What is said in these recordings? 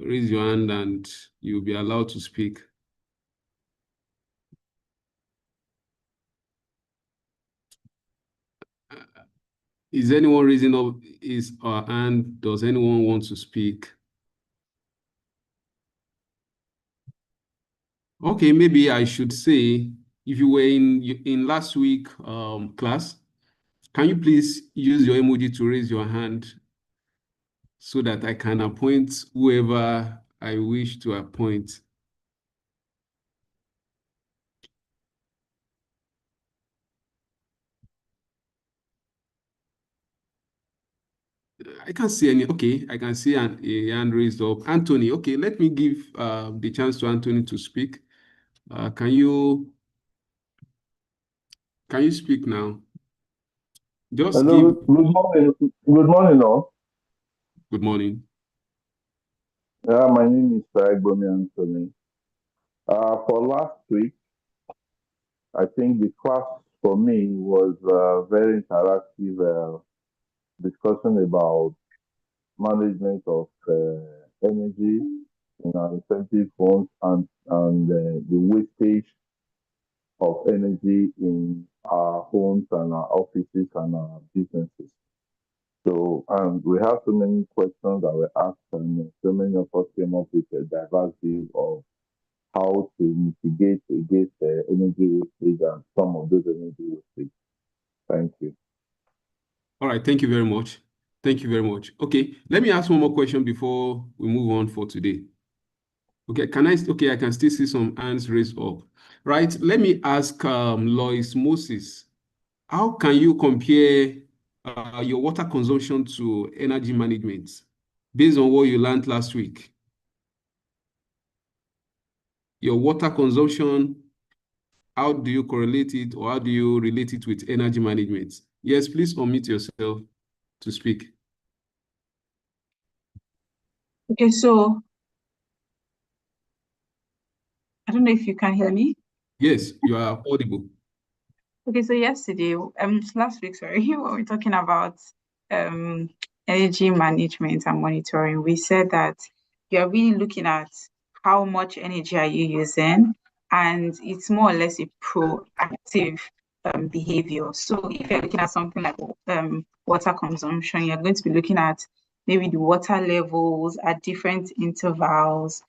raise your hand and you'll be allowed to speak. Is anyone raising up his hand? Does anyone want to speak? Okay, maybe I should say, if you were in last week class, can you please use your emoji to raise your hand so that I can appoint whoever I wish to appoint? I can't see any. Okay, I can see a hand raised up. Anthony, okay, let me give the chance to Anthony to speak. Can you speak now? Just Hello, give good morning. Good morning, all. good morning. Yeah, my name is Saigbomi Anthony. For last week, I think the class for me was very interactive discussion about management of energy in our incentive funds and the wastage of energy in our homes and our offices and our businesses. So, we have so many questions that were asked, and so many of us came up with a diverse view of how to mitigate against energy wastage and some of those energy wastage. Thank you. All right, thank you very much. Thank you very much. Okay, let me ask one more question before we move on for today. Okay, I can still see some hands raised up. Right, let me ask Lois Moses, how can you compare your water consumption to energy management based on what you learned last week? Your water consumption, how do you correlate it or how do you relate it with energy management? Yes, please unmute yourself to speak. Okay, so I don't know if you can hear me. Yes, you are audible. Okay, so last week, sorry, when we were talking about energy management and monitoring, we said that you are really looking at how much energy are you using, and it's more or less a proactive behavior. So if you're looking at something like water consumption, you're going to be looking at maybe the water levels at different intervals.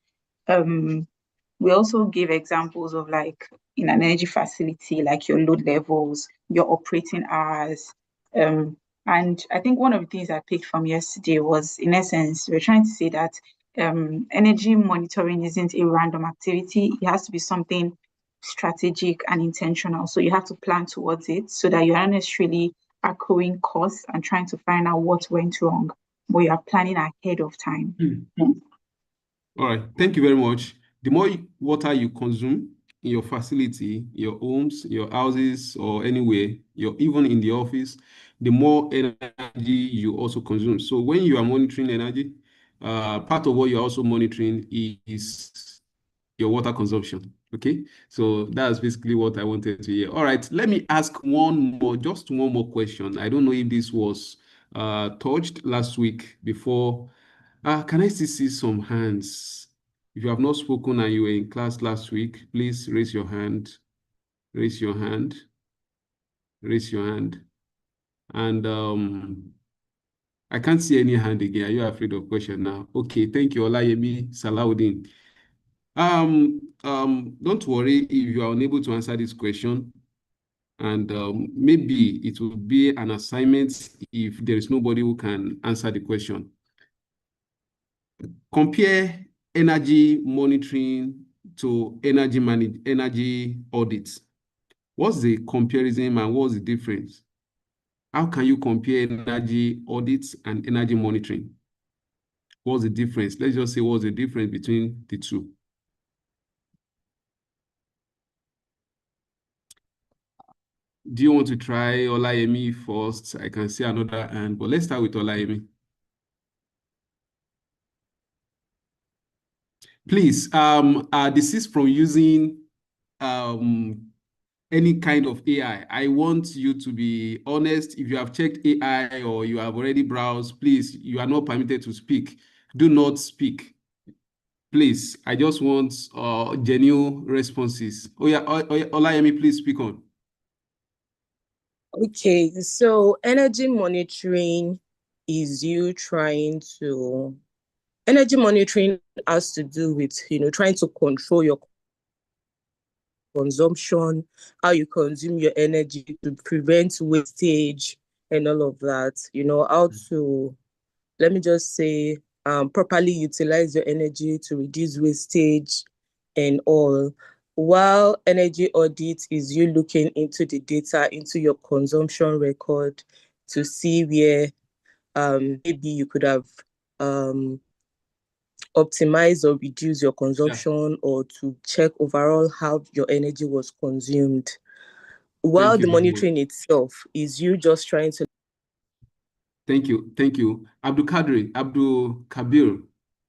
We also give examples of, like, in an energy facility, like your load levels, your operating hours. And I think one of the things I picked from yesterday was, in essence, we're trying to say that energy monitoring isn't a random activity. It has to be something strategic and intentional. So you have to plan towards it so that you're not necessarily accruing costs and trying to find out what went wrong, but you are planning ahead of time. All right, thank you very much. The more water you consume in your facility, your homes, your houses, or anywhere, even in the office, the more energy you also consume. So when you are monitoring energy, part of what you're also monitoring is your water consumption. Okay, so that's basically what I wanted to hear. All right, let me ask just one more question. I don't know if this was touched last week before. Can I still see some hands? If you have not spoken and you were in class last week, please raise your hand. Raise your hand. Raise your hand. And I can't see any hand again. Are you afraid of question now? Okay, thank you, Olayemi Salaudin. Don't worry if you are unable to answer this question, and maybe it will be an assignment if there is nobody who can answer the question. Compare energy monitoring to energy audits. What's the comparison and what's the difference? How can you compare energy audits and energy monitoring? What's the difference? Let's just say what's the difference between the two. Do you want to try Olayemi first? I can see another hand, but let's start with Olayemi. Please, desist from using any kind of AI. I want you to be honest. If you have checked AI or you have already browsed, please, you are not permitted to speak. Do not speak. Please, I just want genuine responses. Oh yeah, Olayemi, please speak on. Okay, so energy monitoring is you trying to, energy monitoring has to do with, trying to control your consumption, how you consume your energy to prevent wastage and all of that, how to, let me just say, properly utilize your energy to reduce wastage and all. While energy audit is you looking into the data, into your consumption record to see where maybe you could have optimize or reduce your consumption, or to check overall how your energy was consumed. While the monitoring itself is you just trying to. Thank you. Abdul Kabir,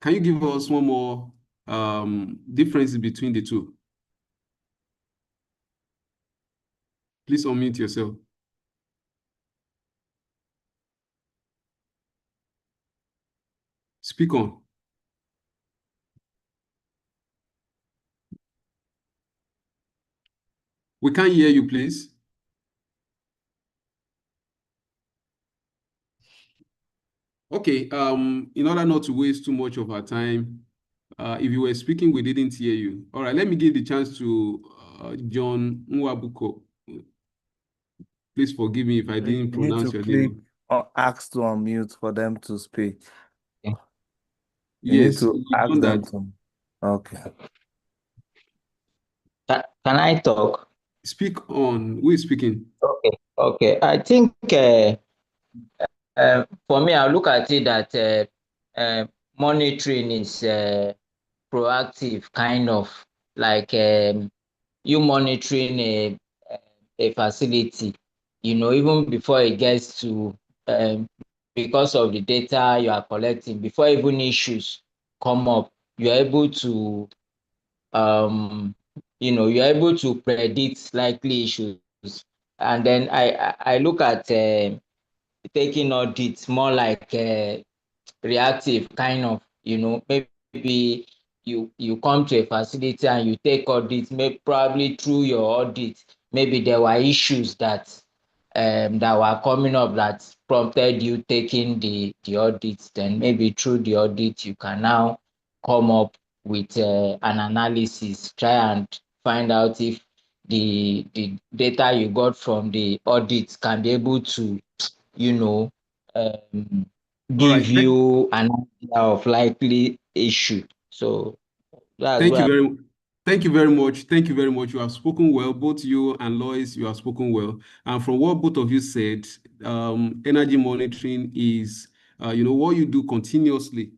can you give us one more difference between the two? Please unmute yourself. Speak on. We can't hear you, please. Okay, in order not to waste too much of our time, if you were speaking, we didn't hear you. All right, let me give the chance to John Nwabuko. Please forgive me if I didn't pronounce your name. Or ask to unmute for them to speak. Yes, you need to ask them to. Okay. Can I talk? Speak on. Who is speaking? Okay. I think for me, I look at it that monitoring is proactive, kind of like you monitoring a facility, even before it gets to, because of the data you are collecting, before even issues come up, you're able to, you're able to predict likely issues. And then I look at taking audits more like reactive, kind of, maybe you come to a facility and you take audits, maybe probably through your audit, maybe there were issues that were coming up that prompted you taking the audits. Then maybe through the audit you can now come up with an analysis, try and find out if the data you got from the audits can be able to give you an idea of likely issue. So that's Thank you very much. You have spoken well. Both you and Lois, you have spoken well. And from what both of you said, energy monitoring is, what you do continuously.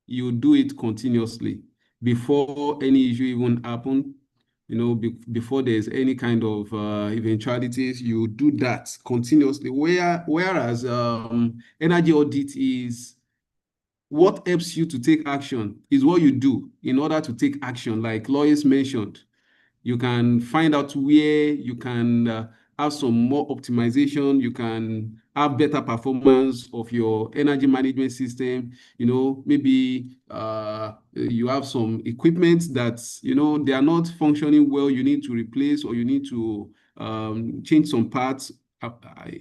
You do it continuously before any issue even happen. Before there's any kind of eventualities, you do that continuously. Whereas energy audit is what helps you to take action, is what you do in order to take action. Like Lois mentioned, you can find out where you can have some more optimization. You can have better performance of your energy management system. Maybe you have some equipment that, they are not functioning well. You need to replace, or you need to change some parts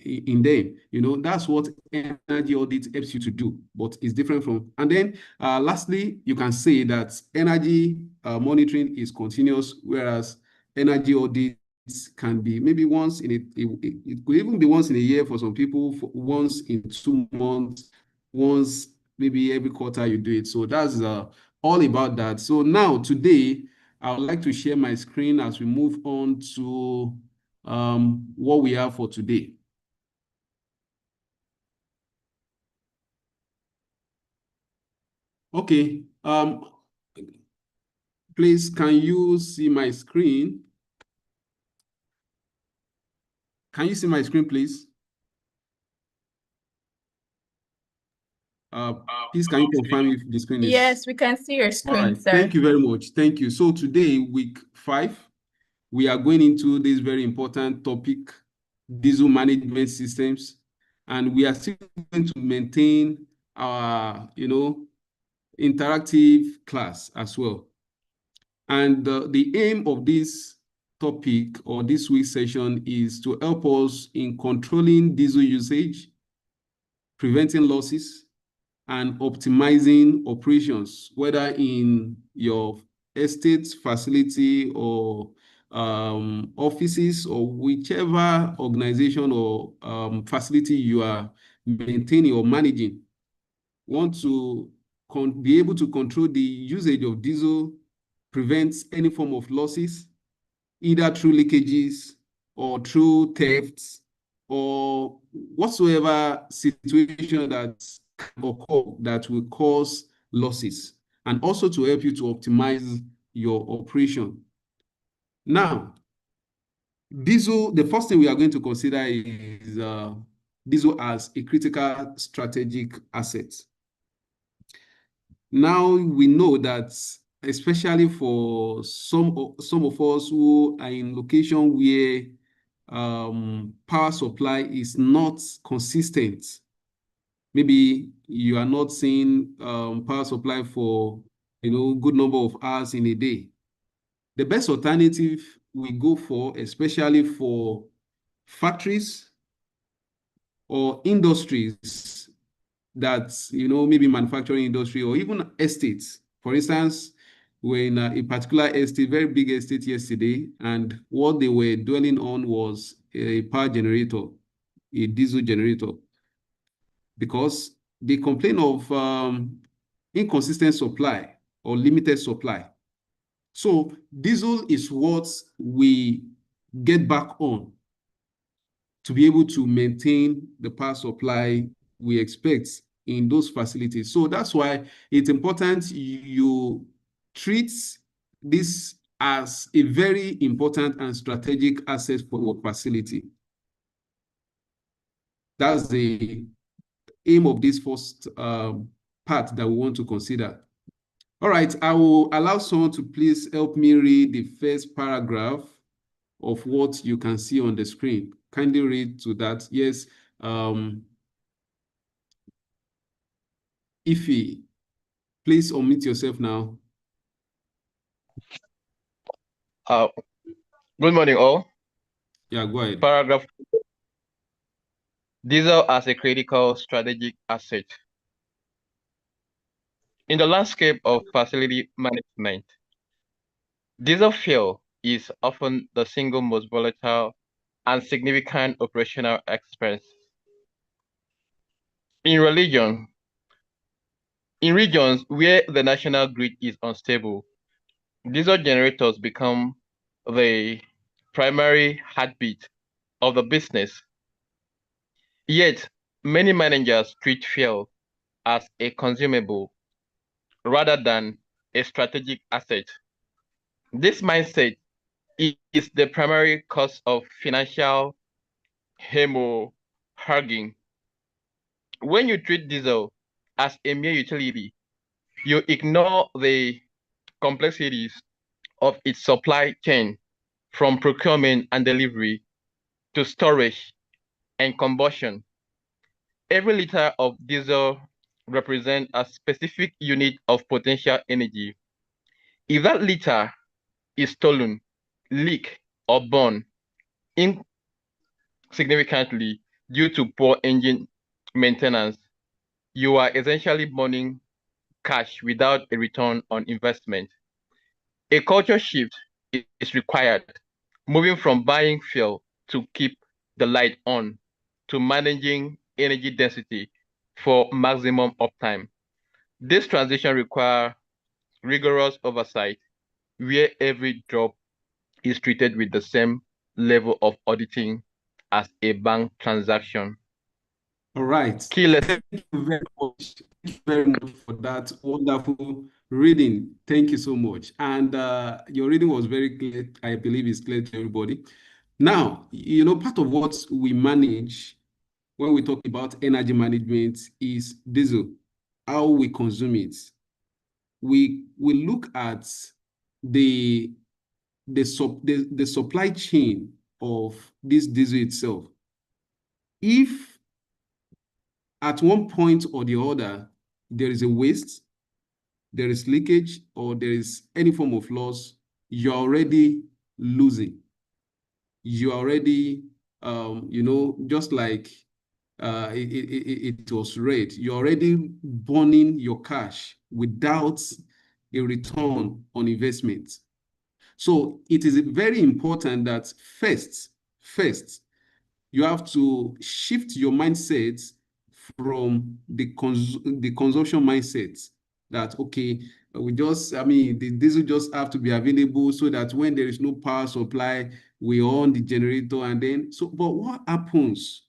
in them. That's what energy audit helps you to do, but it's different from. And then lastly, you can say that energy monitoring is continuous, whereas energy audits can be maybe once in it could even be once in a year for some people, for once in 2 months, once maybe every quarter you do it. So that's all about that. So now today, I would like to share my screen as we move on to what we have for today. Okay. Please, can you see my screen? Can you see my screen, please? Please, can you confirm if the screen is? Yes, we can see your screen, all right. sir. Thank you very much. Thank you. So today, week 5, we are going into this very important topic, diesel management systems, and we are still going to maintain our, interactive class as well. And the aim of this topic or this week's session is to help us in controlling diesel usage, preventing losses, and optimizing operations, whether in your estate facility or offices or whichever organization or facility you are maintaining or managing. Want to be able to control the usage of diesel, prevents any form of losses, either through leakages or through thefts or whatsoever situation that can occur that will cause losses, and also to help you to optimize your operation. Now, diesel, the first thing we are going to consider is diesel as a critical strategic asset. Now we know that, especially for some of us who are in location where power supply is not consistent. Maybe you are not seeing power supply for good number of hours in a day. The best alternative we go for, especially for factories or industries that, maybe manufacturing industry or even estates. For instance, we're in a particular estate, very big estate yesterday, and what they were dwelling on was a power generator, a diesel generator, because they complain of inconsistent supply or limited supply. So diesel is what we get back on to be able to maintain the power supply we expect in those facilities. So that's why it's important you treat this as a very important and strategic asset for your facility. That's the aim of this first part that we want to consider. All right, I will allow someone to please help me read the first paragraph of what you can see on the screen. Kindly read to that. Yes, Ify, please unmute yourself now. Good morning, all. Yeah, go ahead. Paragraph: diesel as a critical strategic asset. In the landscape of facility management, diesel fuel is often the single most volatile and significant operational expense. In regions where the national grid is unstable, diesel generators become the primary heartbeat of the business. Yet, many managers treat fuel as a consumable rather than a strategic asset. This mindset is the primary cause of financial hemorrhaging. When you treat diesel as a mere utility, you ignore the complexities of its supply chain, from procurement and delivery to storage and combustion. Every liter of diesel represents a specific unit of potential energy. If that liter is stolen, leak, or burn insignificantly due to poor engine maintenance, you are essentially burning cash without a return on investment. A culture shift is required, moving from buying fuel to keep the light on to managing energy density for maximum uptime. This transition requires rigorous oversight, where every drop is treated with the same level of auditing as a bank transaction. All right. Thank you very much. Thank you very much for that wonderful reading. Thank you so much. And your reading was very clear. I believe it's clear to everybody. Now, part of what we manage when we talk about energy management is diesel, how we consume it. We look at the supply chain of this diesel itself. If at one point or the other there is a waste, there is leakage or there is any form of loss, you're already losing. You're already, just like it was read, you're already burning your cash without a return on investment. So it is very important that first, you have to shift your mindset from the consumption mindset that, okay, the diesel just have to be available so that when there is no power supply, we on the generator and then, but what happens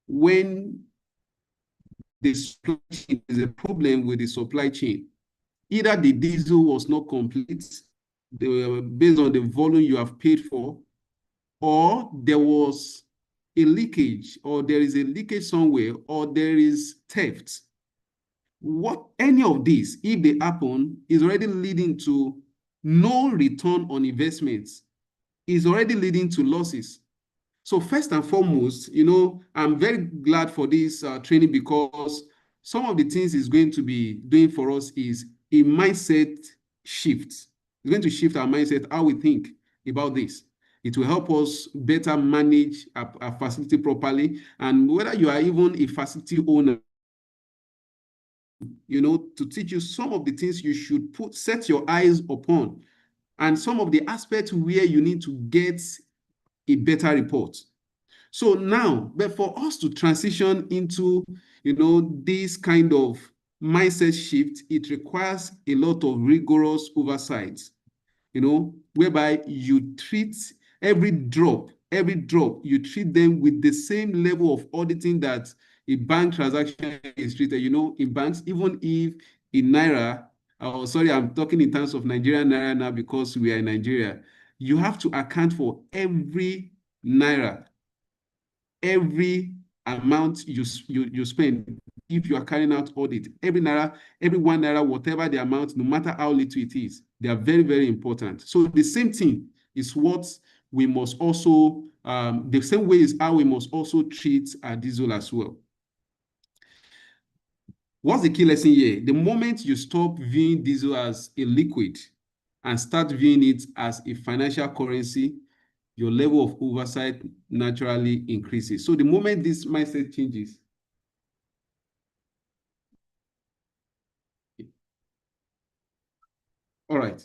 when the supply chain is a problem with the supply chain? Either the diesel was not complete based on the volume you have paid for, or there was a leakage, or there is a leakage somewhere, or there is theft. Any of these, if they happen, is already leading to no return on investments, is already leading to losses. So first and foremost, I'm very glad for this training, because some of the things it's going to be doing for us is a mindset shift. It's going to shift our mindset, how we think about this. It will help us better manage our facility properly. And whether you are even a facility owner, to teach you some of the things you should set your eyes upon, and some of the aspects where you need to get a better report. So now, but for us to transition into, this kind of mindset shift, it requires a lot of rigorous oversight, whereby you treat every drop, you treat them with the same level of auditing that a bank transaction is treated. In banks, even if in Naira, I'm talking in terms of Nigerian Naira now because we are in Nigeria, you have to account for every Naira, every amount you spend. If you are carrying out audit, every Naira, every 1 Naira, whatever the amount, no matter how little it is, they are very, very important. So the same thing is what we must also, the same way is how we must also treat our diesel as well. What's the key lesson here? The moment you stop viewing diesel as a liquid and start viewing it as a financial currency, your level of oversight naturally increases. So the moment this mindset changes, all right.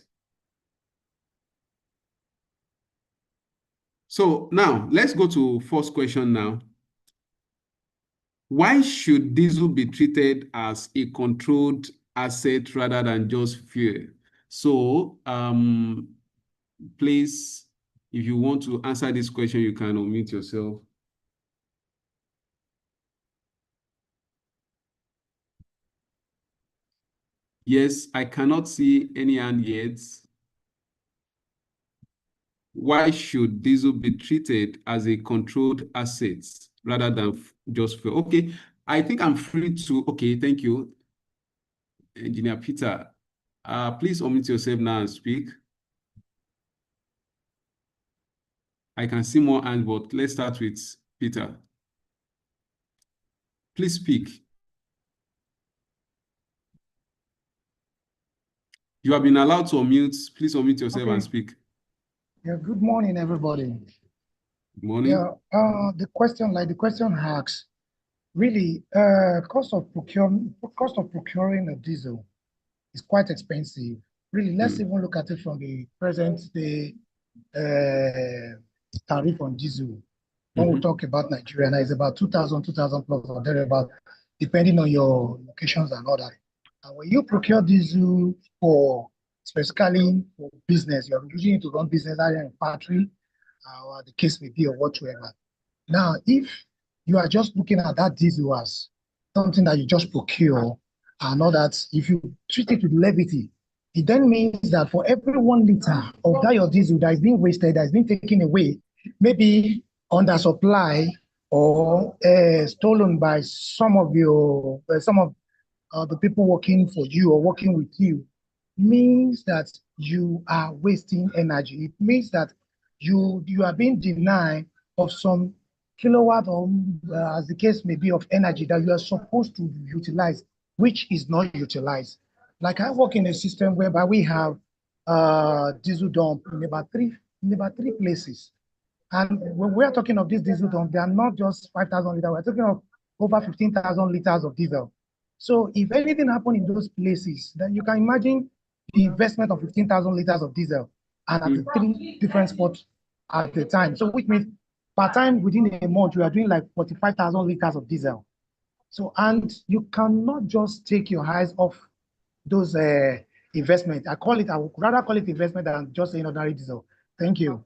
So now let's go to first question now. Why should diesel be treated as a controlled asset rather than just fuel? So please, if you want to answer this question, you can unmute yourself. Yes, I cannot see any hand yet. Why should diesel be treated as a controlled asset rather than just fuel? Okay, I think I'm free to, okay, thank you. Engineer Peter, please unmute yourself now and speak. I can see more hands, but let's start with Peter. Please speak. You have been allowed to unmute. Please unmute yourself and speak. Yeah, good morning, everybody. Good morning. Yeah, the question asks, really, cost of procuring a diesel is quite expensive. Really, let's even look at it from the present day tariff on diesel. When we talk about Nigeria, now it's about 2,000 plus or thereabout, depending on your locations and all that. And when you procure diesel specifically for business, you're using it to run business either in factory, or the case may be, or whatsoever. Now, if you are just looking at that diesel as something that you just procure, and all that, if you treat it with levity, it then means that for every 1 liter of that your diesel that is being wasted, that is being taken away, maybe under supply or stolen by some of the people working for you or working with you, means that you are wasting energy. It means that you are being denied of some kilowatt or as the case may be of energy that you are supposed to utilize, which is not utilized. Like I work in a system whereby we have diesel dump in about three places. And when we are talking of this diesel dump, they are not just 5,000 liters. We're talking of over 15,000 liters of diesel. So if anything happened in those places, then you can imagine the investment of 15,000 liters of diesel and at the three different spots at the time. So which means per time within a month, we are doing like 45,000 liters of diesel. So, and you cannot just take your eyes off those investment. I would rather call it investment than just an ordinary diesel. Thank you.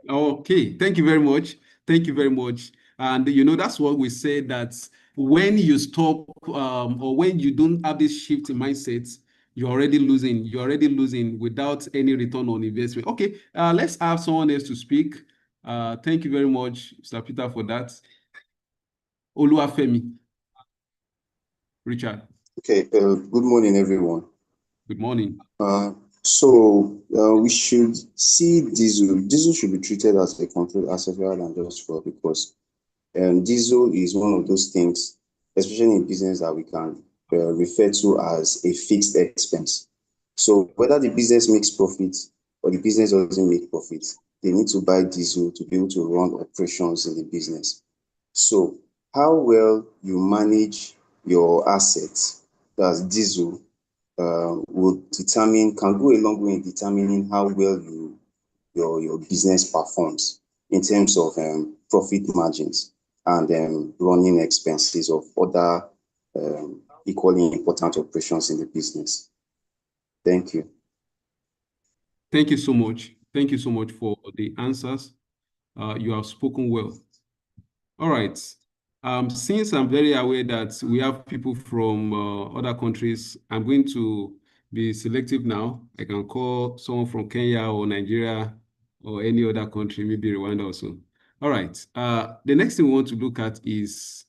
Okay, thank you very much. Thank you very much. And that's what we say, that when you stop or when you don't have this shift in mindset, you're already losing. You're already losing without any return on investment. Okay, let's have someone else to speak. Thank you very much, Mr. Peter, for that. Oluwafemi. Richard. Okay, good morning, everyone. Good morning. We should see diesel. Diesel should be treated as a controlled asset rather than just fuel, because diesel is one of those things, especially in business, that we can refer to as a fixed expense. So whether the business makes profit or the business doesn't make profit, they need to buy diesel to be able to run operations in the business. So how well you manage your assets, that's diesel, can go a long way in determining how well your business performs in terms of profit margins and running expenses of other equally important operations in the business. Thank you. Thank you so much. Thank you so much for the answers. You have spoken well. All right. Since I'm very aware that we have people from other countries, I'm going to be selective now. I can call someone from Kenya or Nigeria or any other country, maybe Rwanda also. All right. The next thing we want to look at is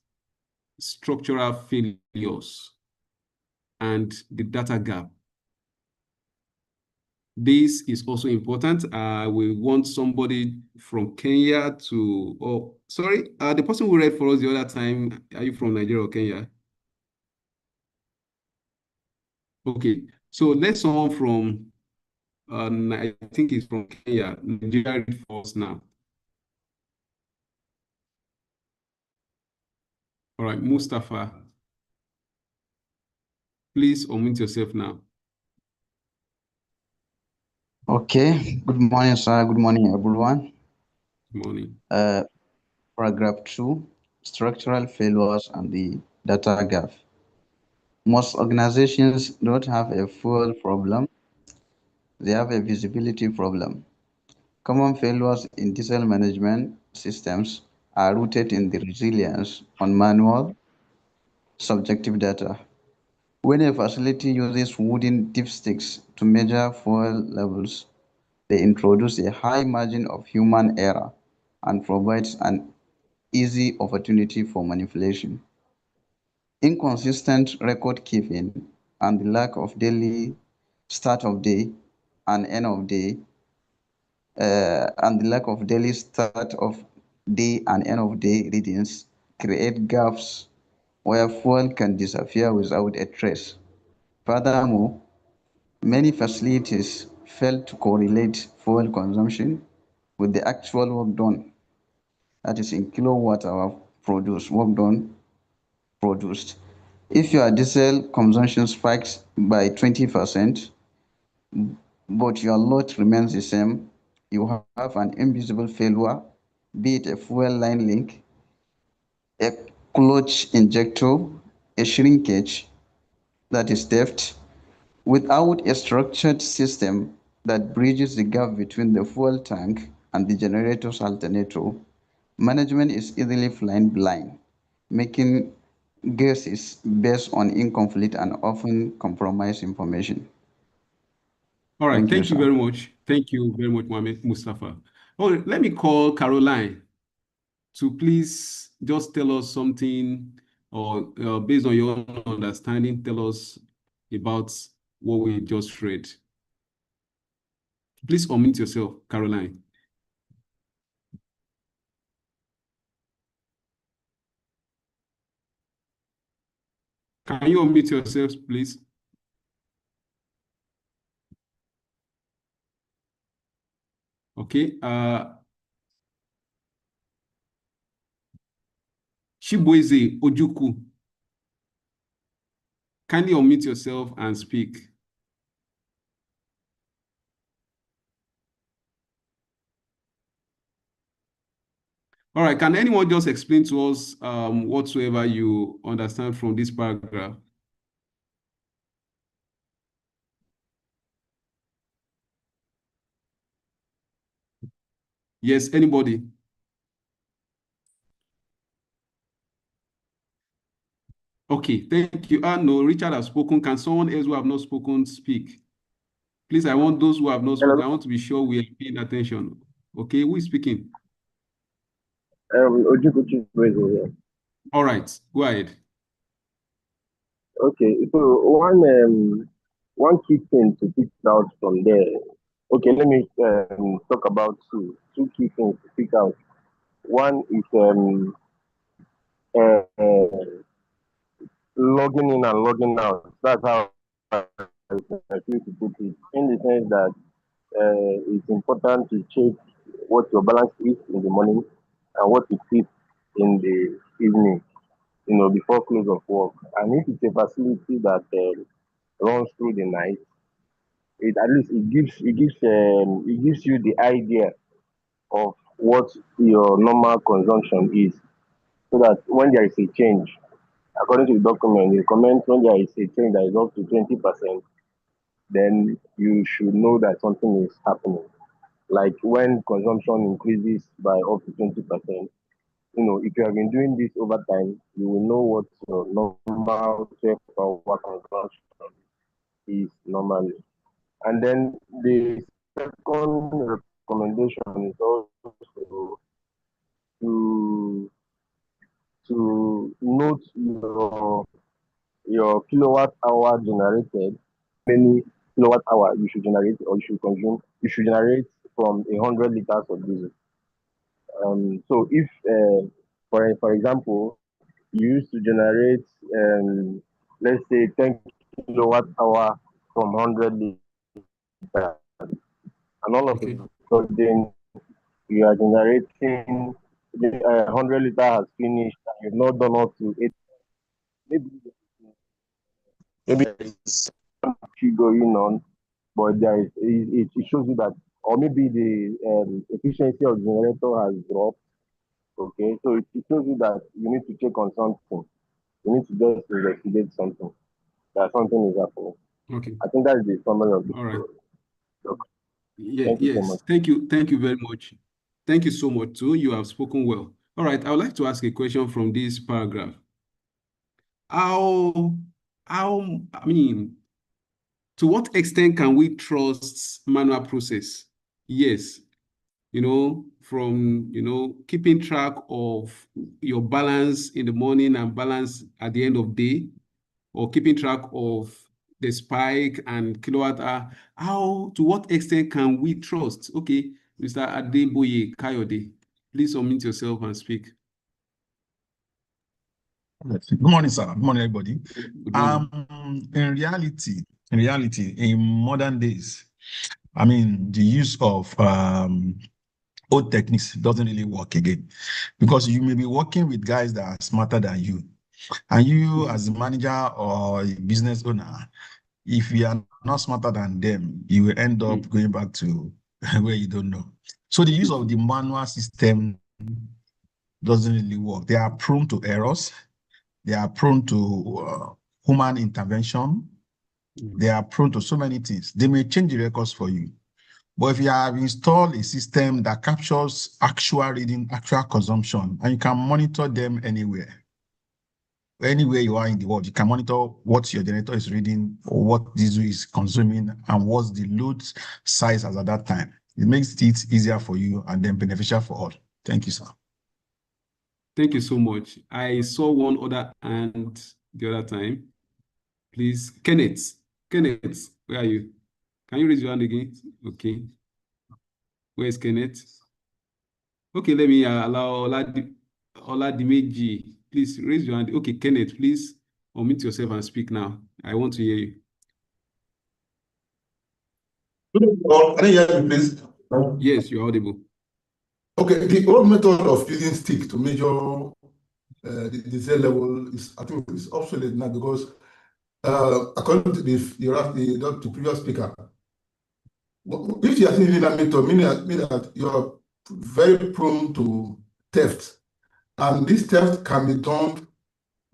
structural failures and the data gap. This is also important. We want somebody from Kenya to, the person who read for us the other time, are you from Nigeria or Kenya? Okay, so let someone from, I think it's from Kenya, Nigeria, read for us now. All right, Mustafa, please unmute yourself now. Okay, good morning, sir. Good morning, everyone. Good morning. Paragraph 2, structural failures and the data gap. Most organizations don't have a fuel problem, they have a visibility problem. Common failures in diesel management systems are rooted in the resilience on manual, subjective data. When a facility uses wooden dipsticks to measure fuel levels, they introduce a high margin of human error and provides an easy opportunity for manipulation. Inconsistent record keeping and the lack of daily start of day and end of day readings create gaps where fuel can disappear without a trace. Furthermore, many facilities fail to correlate fuel consumption with the actual work done, that is in kilowatt hour produced. If your diesel consumption spikes by 20%, but your load remains the same, you have an invisible failure, be it a fuel line leak, a clutch injector, a shrinkage, that is theft. Without a structured system that bridges the gap between the fuel tank and the generator's alternator, management is easily flying blind, making guesses based on incomplete and often compromised information. All right, thank you very much. Thank you very much, Mohamed Mustafa. Oh, let me call Caroline to please just tell us something, or based on your own understanding, tell us about what we just read. Please unmute yourself, Caroline. Can you unmute yourselves, please? Okay. Chibueze Ojuku, kindly unmute yourself and speak. All right, can anyone just explain to us whatsoever you understand from this paragraph? Yes, anybody? Okay, thank you. No, Richard has spoken. Can someone else who have not spoken speak? Please, I want those who have not spoken. I want to be sure we are paying attention. Okay, who is speaking? Ojukuchi here. All right, go ahead. Okay, so one key thing to pick out from there. Okay, let me talk about two key things to pick out. One is logging in and logging out. That's how I feel to put it. In the sense that it's important to check what your balance is in the morning and what it is in the evening, before close of work. And if it's a facility that runs through the night, it gives you the idea of what your normal consumption is, so that when there is a change, according to the document, it recommends when there is a change that is up to 20%, then you should know that something is happening. Like when consumption increases by up to 20%, if you have been doing this over time, you will know what your normal 12-hour consumption is normally. And then the second recommendation is also to note your kilowatt hour generated, many kilowatt hour you should generate or you should consume. You should generate from 100 liters of diesel. So if, for example, you used to generate, let's say 10 kilowatt hour from 100 liters, and all of a sudden you are generating 100 liter has finished and you've not done up to 8. Maybe it's going on, but it shows you that, or maybe the efficiency of the generator has dropped. Okay, so it shows you that you need to check on something. You need to just investigate something. That something is happening. Okay. I think that is the summary of the All right. story. Yeah, Thank you so yes. much. Thank you very much. Thank you so much too. You have spoken well. All right, I would like to ask a question from this paragraph. To what extent can we trust manual process? Yes, from keeping track of your balance in the morning and balance at the end of day, or keeping track of the spike and kilowatt hour. To what extent can we trust? Okay, Mr. Adeboye Kayode, please unmute yourself and speak. Good morning, sir. Good morning, everybody. Good morning. In reality, in modern days, the use of old techniques doesn't really work again, because you may be working with guys that are smarter than you, and you as a manager or a business owner, if you are not smarter than them, you will end up going back to where you don't know. So the use of the manual system doesn't really work. They are prone to errors. They are prone to human intervention. They are prone to so many things. They may change the records for you. But if you have installed a system that captures actual reading, actual consumption, and you can monitor them anywhere you are in the world, you can monitor what your generator is reading, or what diesel is consuming, and what's the load size as at that time. It makes it easier for you and then beneficial for all. Thank you, sir. Thank you so much. I saw one other hand the other time. Please, Kenneth, where are you? Can you raise your hand again? Okay. Where is Kenneth? Okay, let me allow Oladimeji. Please raise your hand. Okay, Kenneth, please unmute yourself and speak now. I want to hear you. Can you hear me, please? Yes, you're audible. Okay, the old method of using stick to measure the diesel level is, I think, is obsolete now because according to the previous speaker, if you are using that method, meaning that you are very prone to theft, and this theft can be done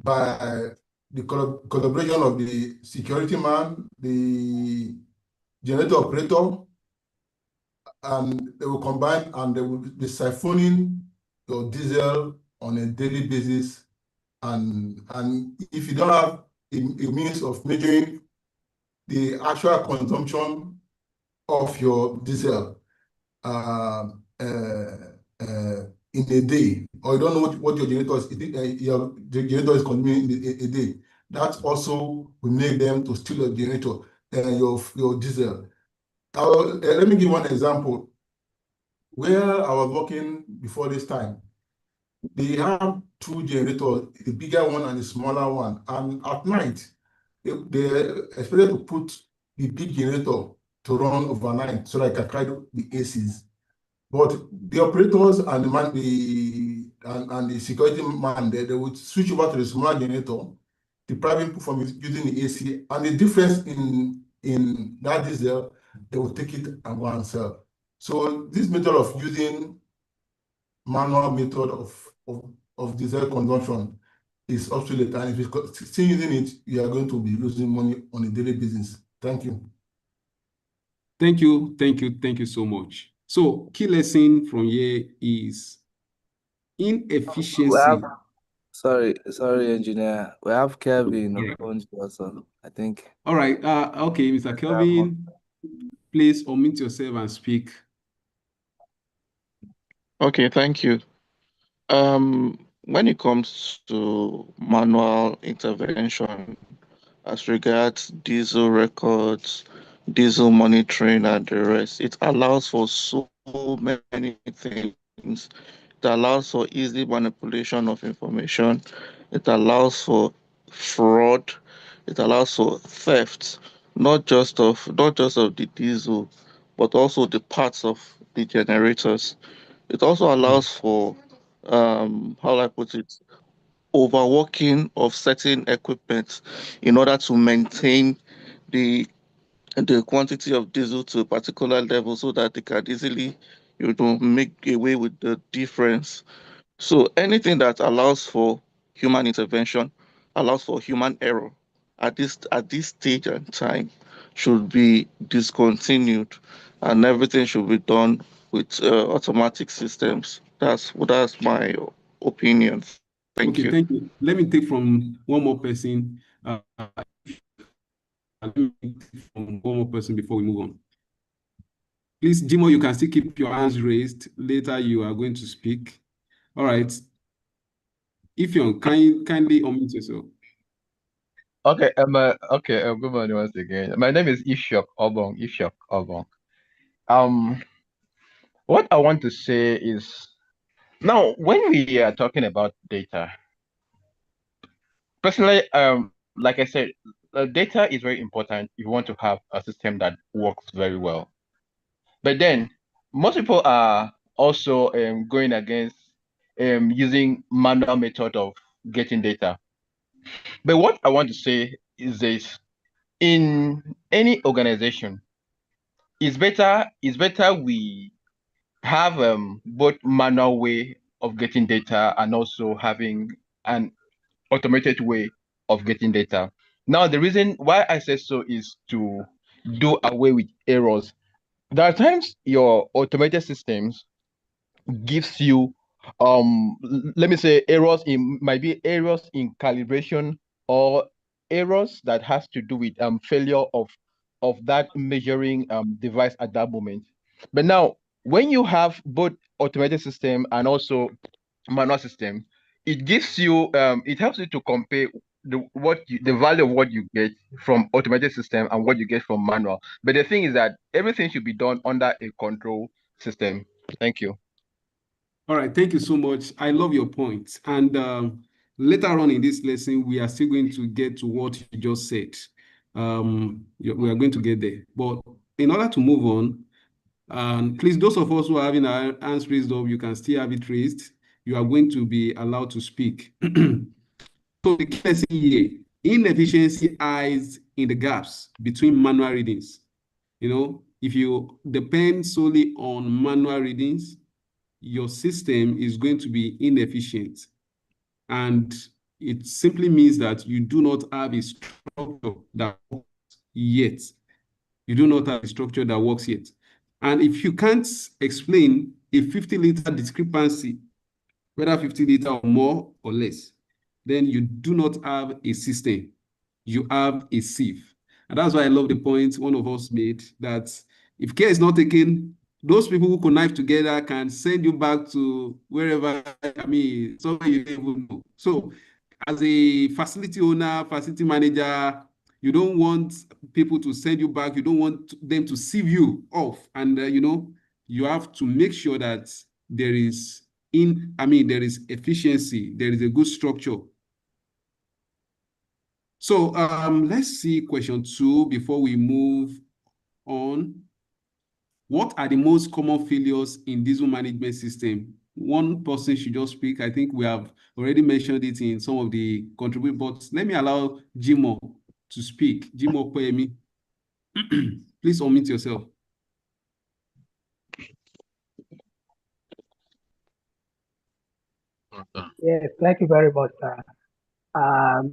by the collaboration of the security man, the generator operator, and they will combine and they will be siphoning your diesel on a daily basis. And if you don't have a means of measuring the actual consumption of your diesel in a day, or you don't know what your generator is consuming in a day, that also will make them to steal your generator, your diesel. Let me give one example. Where I was working before this time, they have two generators, the bigger one and the smaller one. And at night, they expected to put the big generator to run overnight so that I can try the ACs. But the operators and the security man, they would switch over to the smaller generator, depriving people from using the AC. And the difference in that diesel, they will take it and go and sell. So this method of using manual method of diesel consumption is obsolete, and if you're still using it, you are going to be losing money on a daily basis. Thank you. Thank you so much. So key lesson from here is inefficiency. Sorry, engineer. We have Kevin also, I think. All right. Okay, Mr. Kelvin, please unmute yourself and speak. Okay, thank you. When it comes to manual intervention as regards diesel records, diesel monitoring, and the rest, it allows for so many things. It allows for easy manipulation of information. It allows for fraud. It allows for theft, not just of the diesel, but also the parts of the generators. It also allows for how do I put it, overworking of certain equipment in order to maintain the quantity of diesel to a particular level so that they can easily make away with the difference. So anything that allows for human intervention, allows for human error at this stage and time should be discontinued, and everything should be done with automatic systems. That's my opinion. Thank you. Thank you. Let me take from one more person. Before we move on. Please, Jimo, you can still keep your hands raised. Later, you are going to speak. All right. If you kindly unmute yourself. Okay. Good morning once again. My name is Ishak Obong. What I want to say is, now when we are talking about data, personally, like I said, data is very important if you want to have a system that works very well. But then most people are also going against using manual method of getting data. But what I want to say is this: in any organization, it's better we have both manual way of getting data and also having an automated way of getting data. Now, the reason why I say so is to do away with errors. There are times your automated systems gives you let me say might be errors in calibration or errors that has to do with failure of that measuring device at that moment. But now when you have both automated system and also manual system, it gives you it helps you to compare the value of what you get from automated system and what you get from manual. But the thing is that everything should be done under a control system. Thank you. All right, thank you so much. I love your point. And later on in this lesson, we are still going to get to what you just said. We are going to get there. But in order to move on, And please, those of us who are having our hands raised up, you can still have it raised. You are going to be allowed to speak. So the key lesson here, inefficiency hides in the gaps between manual readings. You know, if you depend solely on manual readings, your system is going to be inefficient. And it simply means that you do not have a structure that works yet. You do not have a structure that works yet. And if you can't explain a 50-liter discrepancy, whether 50 liter or more or less, then you do not have a system. You have a sieve. And that's why I love the point one of us made, that if care is not taken, those people who connive together can send you back to wherever, I mean, somewhere you don't even know. So as a facility owner, facility manager, you don't want people to send you back. You don't want them to sieve you off. And, you know, you have to make sure that there is there is efficiency, there is a good structure. So let's see question 2 before we move on. What are the most common failures in diesel management system? One person should just speak. I think we have already mentioned it in some of the contributors, but let me allow Jimo to speak. Jimo Kwemi, please unmute yourself. Yes, thank you very much, sir.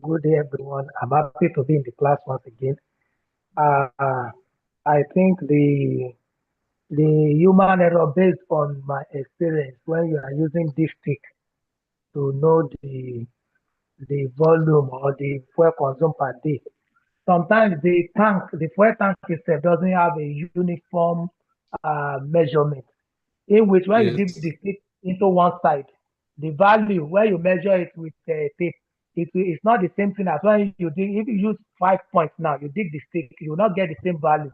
Good day, everyone. I'm happy to be in the class once again. I think the human error, based on my experience, when you are using dipstick to know the volume or the fuel consumed per day, sometimes the fuel tank itself doesn't have a uniform measurement, in which when you dip the stick into one side, the value where you measure it with tape, it's not the same thing as when you dig. If you use 5 points now, you dig the stick, you will not get the same value.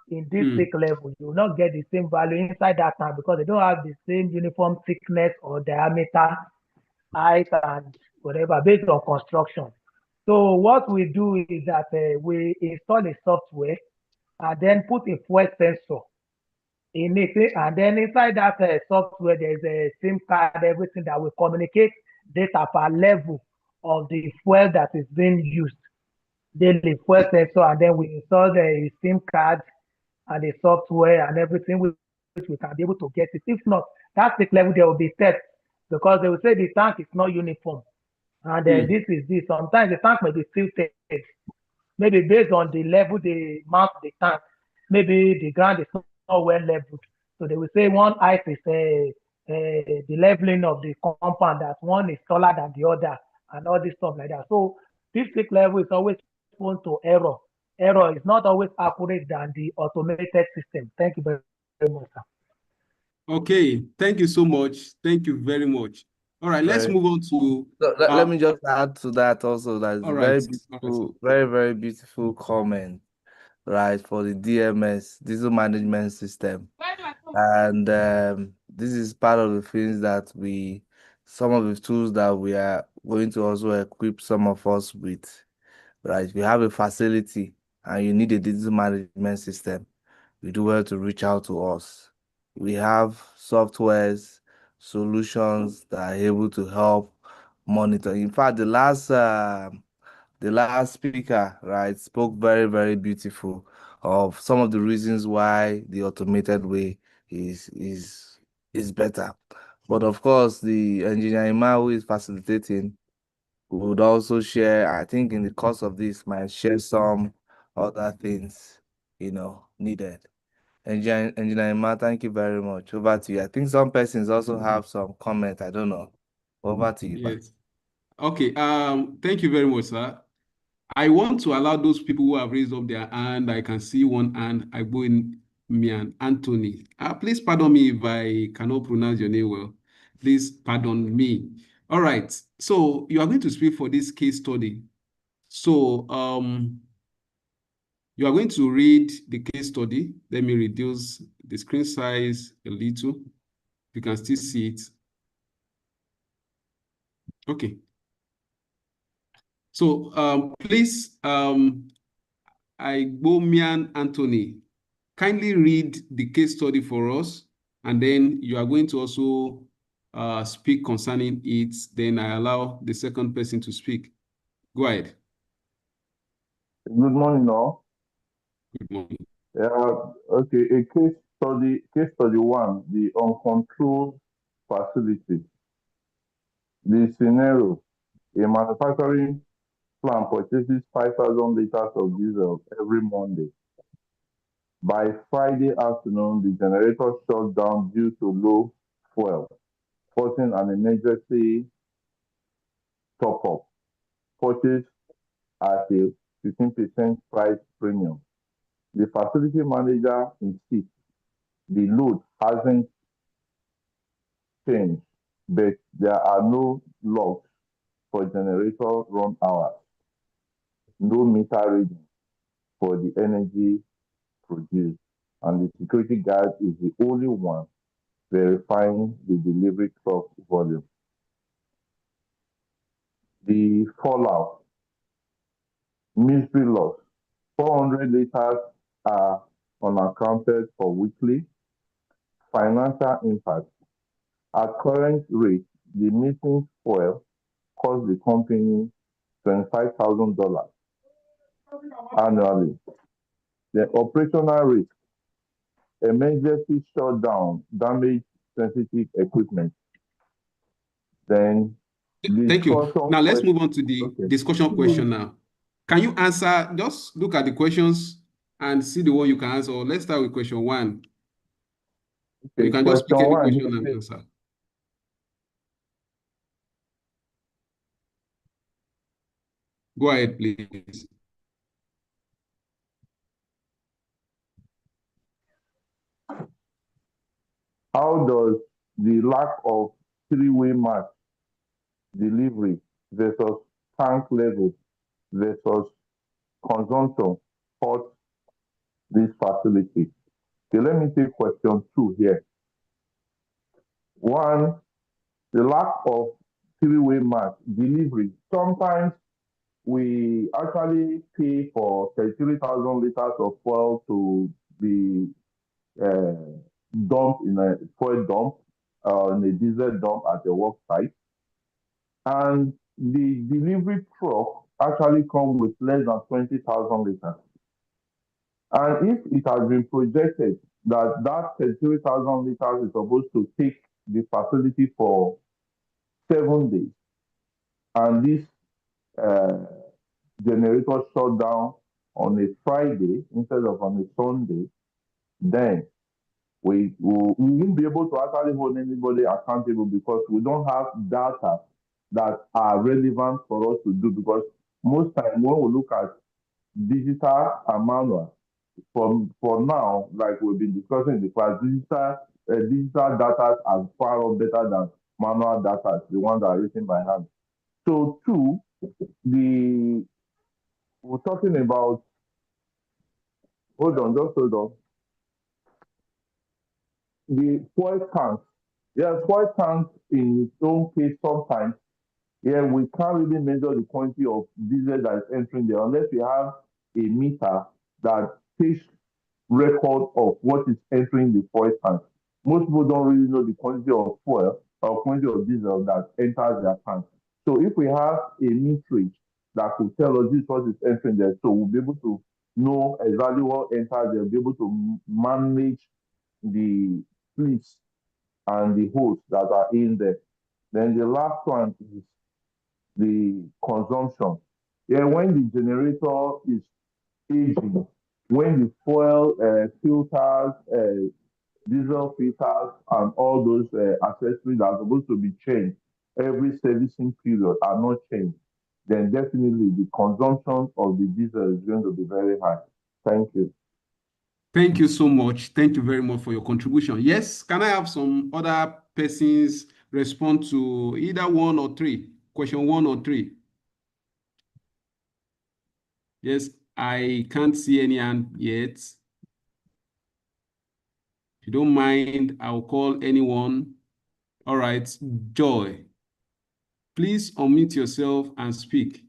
In this stick level, you will not get the same value inside that tank because they don't have the same uniform thickness or diameter, height, and whatever based on construction. So what we do is that we install a software and then put a fuel sensor in it, and then inside that software there's a SIM card, everything that will communicate data per level of the fuel that is being used, daily fuel sensor, and then we install the SIM card and the software and everything, which we can be able to get it. If not, that stick level there will be tests because they will say the tank is not uniform, and this is this. Sometimes the tank may be tilted, maybe based on the level they mount the tank. Maybe the ground is not well leveled, so they will say one height is the leveling of the compound, that one is taller than the other, and all this stuff like that. So this stick level is always prone to error. Error is not always accurate than the automated system. Thank you very much, sir. Okay, thank you so much. Thank you very much. All right, let's move on to. Let me just add to that also. That's a very beautiful, very beautiful comment, right, for the DMS, diesel management system. And this is part of the things that some of the tools that we are going to also equip some of us with, right? If you have a facility and you need a diesel management system, you do well to reach out to us. We have softwares, solutions that are able to help monitor. In fact, the last speaker, right, spoke very beautiful of some of the reasons why the automated way is better. But of course, the engineer Ima who is facilitating would also share, I think in the course of this, might share some other things, needed. Engineer Ima, thank you very much. Over to you. I think some persons also have some comment. I don't know. Over to you. Yes. Okay. Thank you very much, sir. I want to allow those people who have raised up their hand. I can see one hand. I go in Mian Anthony. Please pardon me if I cannot pronounce your name well. Please pardon me. All right. So you are going to speak for this case study. So you are going to read the case study. Let me reduce the screen size a little. You can still see it. Okay. So please, Igbomian Anthony, kindly read the case study for us, and then you are going to also speak concerning it. Then I allow the second person to speak. Go ahead. Good morning, all. Good morning. Okay, a case study one, the uncontrolled facility. The scenario, a manufacturing plant purchases 5,000 liters of diesel every Monday. By Friday afternoon, the generator shut down due to low fuel, forcing an emergency top-up, purchased at a 15% price premium. The facility manager insists the load hasn't changed, but there are no logs for generator run hours, no meter reading for the energy produced, and the security guard is the only one verifying the delivery truck volume. The fallout, mystery loss, 400 liters are unaccounted for weekly. Financial impact. At current rate, the missing fuel cost the company $25,000 annually. The operational risk, emergency shutdown, damage sensitive equipment. Then thank you. Now let's move on to the discussion question now. Can you answer? Just look at the questions and see the one you can answer. Let's start with question one. Okay, you can just pick any question and here. answer. Go ahead, please. How does the lack of three-way match delivery versus tank level versus consumption hurt this facility? Okay, let me take question two here. One, the lack of three-way match delivery. Sometimes we actually pay for 33,000 liters of fuel to be dumped in a fuel dump, in a diesel dump at the work site. And the delivery truck actually comes with less than 20,000 liters. And if it has been projected that 33,000 liters is supposed to take the facility for 7 days, and this generator shut down on a Friday instead of on a Sunday, then we won't be able to actually hold anybody accountable because we don't have data that are relevant for us to do. Because most times when we look at digital and manual, for now, like we've been discussing in the class, digital data are far better than manual data, the ones that are written by hand. So two, we're talking about, hold on. The fuel tanks. Yeah, fuel tanks in its own case sometimes, we can't really measure the quantity of diesel that is entering there unless we have a meter that takes record of what is entering the fuel tank. Most people don't really know the quantity of fuel or quantity of diesel that enters their tank. So if we have a meterage that could tell us this is what is entering there, so we'll be able to know exactly what enters there, we'll be able to manage the fleets and the hosts that are in there. Then the last one is the consumption. When the generator is aging, when the fuel filters, diesel filters, and all those accessories that are supposed to be changed every servicing period are not changed, then definitely the consumption of the diesel is going to be very high. Thank you. Thank you so much. Thank you very much for your contribution. Yes, can I have some other persons respond to either one or three? Question one or three? Yes, I can't see any hand yet. If you don't mind, I'll call anyone. All right, Joy. Please unmute yourself and speak.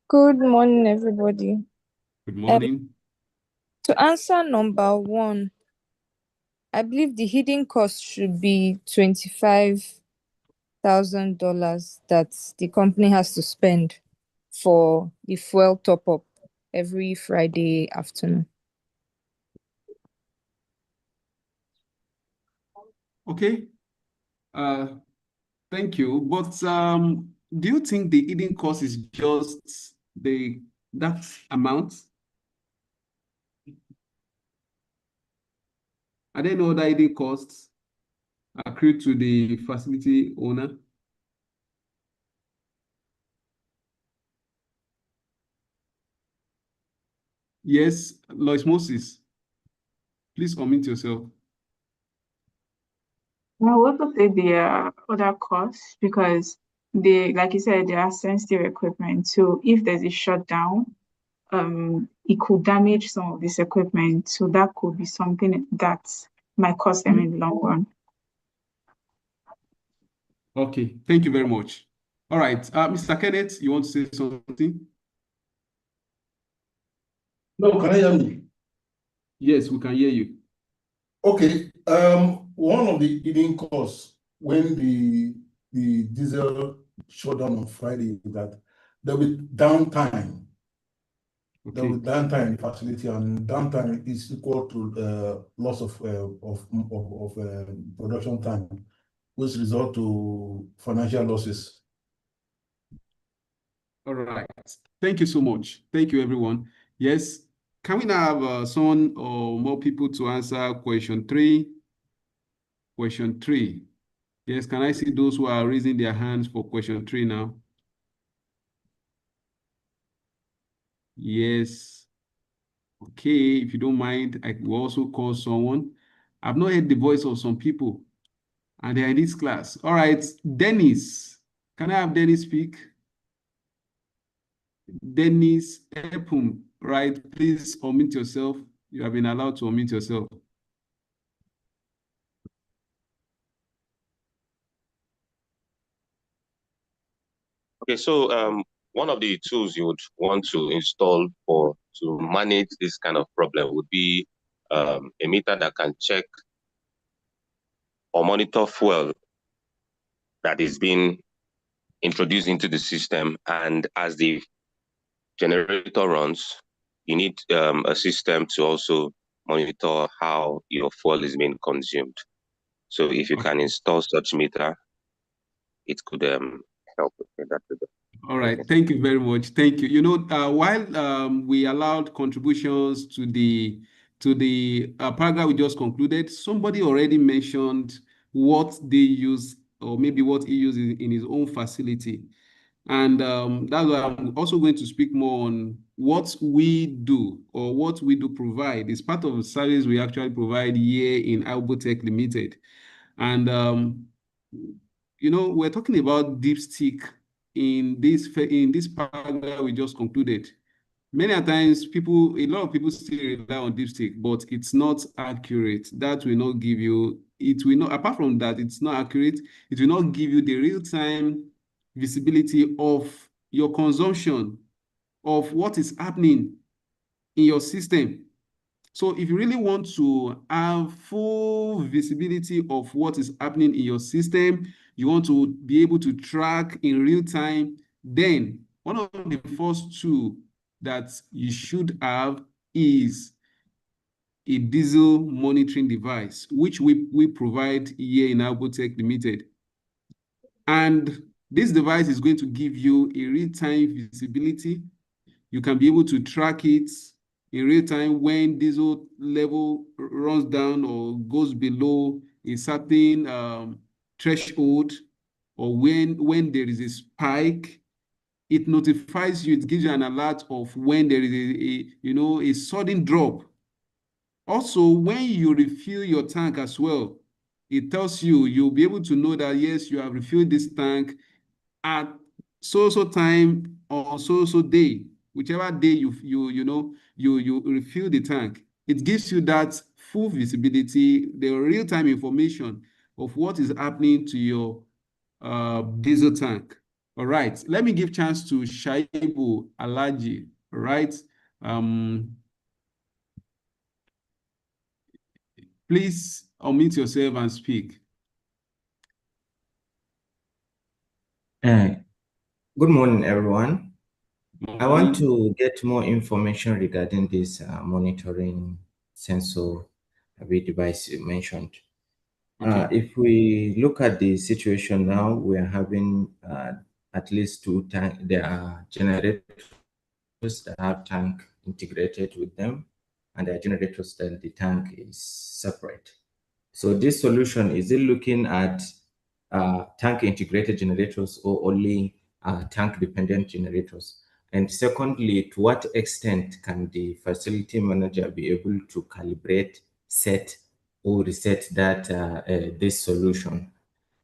Good morning, everybody. Good morning. To answer number one, I believe the hidden cost should be $25,000 that the company has to spend for the fuel top up every Friday afternoon. Okay. Thank you. But do you think the hidden cost is just that amount? Are there no other hidden costs accrued to the facility owner? Yes, Lois Moses, please unmute yourself. I would also say there are other costs because like you said, there are sensitive equipment. So if there's a shutdown, it could damage some of this equipment. So that could be something that might cost them in the long run. Okay, thank you very much. All right, Mr. Kenneth, you want to say something? No, can I hear me? Yes, we can hear you. Okay. One of the hidden costs when the diesel shut down on Friday is that there will be downtime. Okay. There will be downtime in the facility, and downtime is equal to loss of production time, which result to financial losses. All right. Thank you so much. Thank you, everyone. Yes. Can we now have someone or more people to answer question 3? Question 3. Yes, can I see those who are raising their hands for question 3 now? Yes. Okay, if you don't mind, I will also call someone. I've not heard the voice of some people, and they're in this class. All right, Dennis. Can I have Dennis speak? Dennis Epum, right? Please unmute yourself. You have been allowed to unmute yourself. Okay, so one of the tools you would want to install to manage this kind of problem would be a meter that can check or monitor fuel that is being introduced into the system, and as the generator runs, you need a system to also monitor how your fuel is being consumed. So if you can install such meter, it could help with that. All right, thank you very much. Thank you. You know, while we allowed contributions to the paragraph we just concluded, somebody already mentioned what they use, or maybe what he uses in his own facility. And that's why I'm also going to speak more on what we do, or what we do provide. It's part of the service we actually provide here in Albotech Limited. And, you know, we're talking about dipstick in this paragraph we just concluded. Many times a lot of people still rely on dipstick, but it's not accurate. That will not give you, it will not, apart from that, it's not accurate. It will not give you the real-time visibility of your consumption, of what is happening in your system. So if you really want to have full visibility of what is happening in your system, you want to be able to track in real time, then one of the first tools that you should have is a diesel monitoring device, which we provide here in Albotech Limited. And this device is going to give you a real-time visibility. You can be able to track it in real time when diesel level runs down or goes below a certain threshold, or when there is a spike. It notifies you, it gives you an alert of when there is a sudden drop. Also, when you refill your tank as well, it tells you, you'll be able to know that yes, you have refilled this tank at so time or so day, whichever day you refill the tank. It gives you that full visibility, the real-time information of what is happening to your diesel tank. All right, let me give chance to Shaibu Alaji. All right, Please unmute yourself and speak. Good morning, everyone. I want to get more information regarding this monitoring sensor device you mentioned. Okay. If we look at the situation now, we are having at least 2 tanks. There are generators that have tank integrated with them, and there are generators that the tank is separate. So this solution, is it looking at tank integrated generators or only tank dependent generators? And secondly, to what extent can the facility manager be able to calibrate, set, or reset that this solution?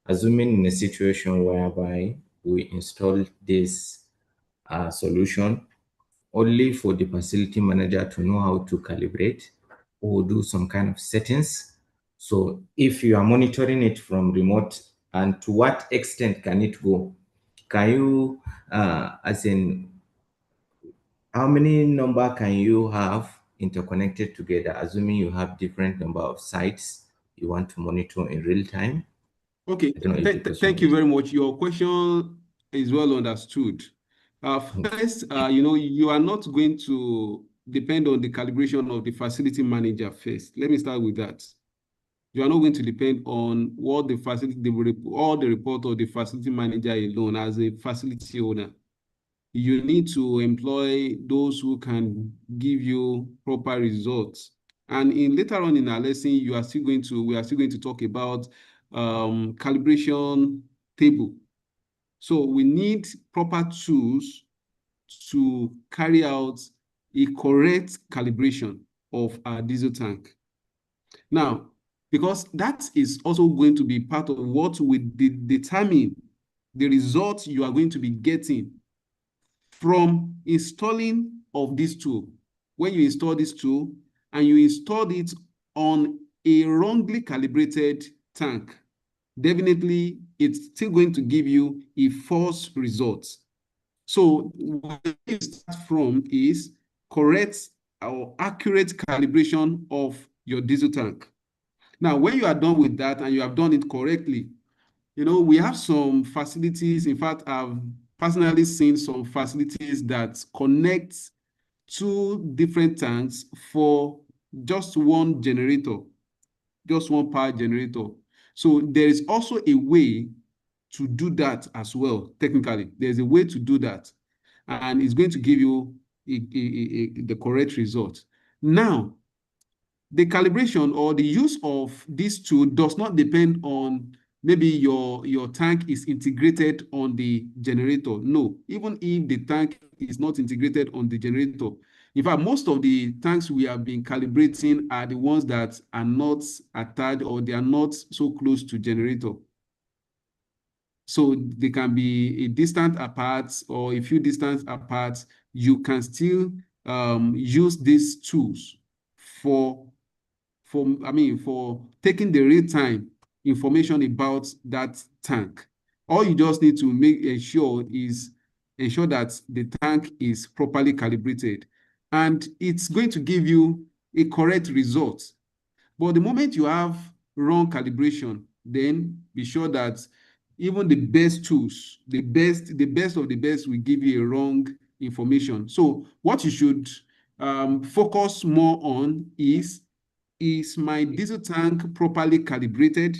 Assuming in a situation whereby we install this solution only for the facility manager to know how to calibrate or do some kind of settings. So if you are monitoring it from remote, and to what extent can it go? Can you, as in, how many number can you have interconnected together, assuming you have different number of sites you want to monitor in real time? Okay, thank you very much. Your question is well understood. First, you are not going to depend on the calibration of the facility manager first. Let me start with that. You are not going to depend on what the facility, all the report of the facility manager alone as a facility owner. You need to employ those who can give you proper results. And later on in our lesson, we are still going to talk about calibration table. So we need proper tools to carry out a correct calibration of our diesel tank. Now, because that is also going to be part of what will determine the results you are going to be getting from installing of this tool. When you install this tool and you install it on a wrongly calibrated tank, definitely it's still going to give you a false result. So where you start from is correct or accurate calibration of your diesel tank. Now, when you are done with that and you have done it correctly, we have some facilities. In fact, I've personally seen some facilities that connect 2 different tanks for just one generator, just one power generator. So there is also a way to do that as well. Technically, there's a way to do that, and it's going to give you the correct result. Now, the calibration or the use of this tool does not depend on maybe your tank is integrated on the generator. No, even if the tank is not integrated on the generator. In fact, most of the tanks we have been calibrating are the ones that are not attached or they are not so close to generator. So they can be a distance apart or a few distance apart. You can still use these tools for taking the real-time information about that tank. All you just need to ensure that the tank is properly calibrated, and it's going to give you a correct result. But the moment you have wrong calibration, then be sure that even the best tools, the best of the best will give you a wrong information. So what you should focus more on is my diesel tank properly calibrated,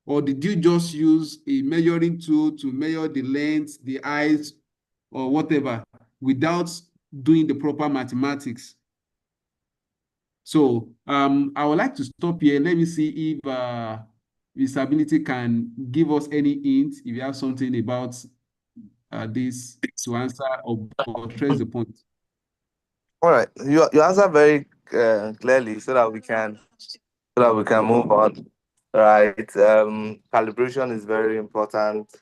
or did you just use a measuring tool to measure the length, the height, or whatever without doing the proper mathematics? So I would like to stop here. Let me see if Usability can give us any hint if you have something about this to answer or trace the point. All right, you answer very clearly so that we can move on. Right, calibration is very important.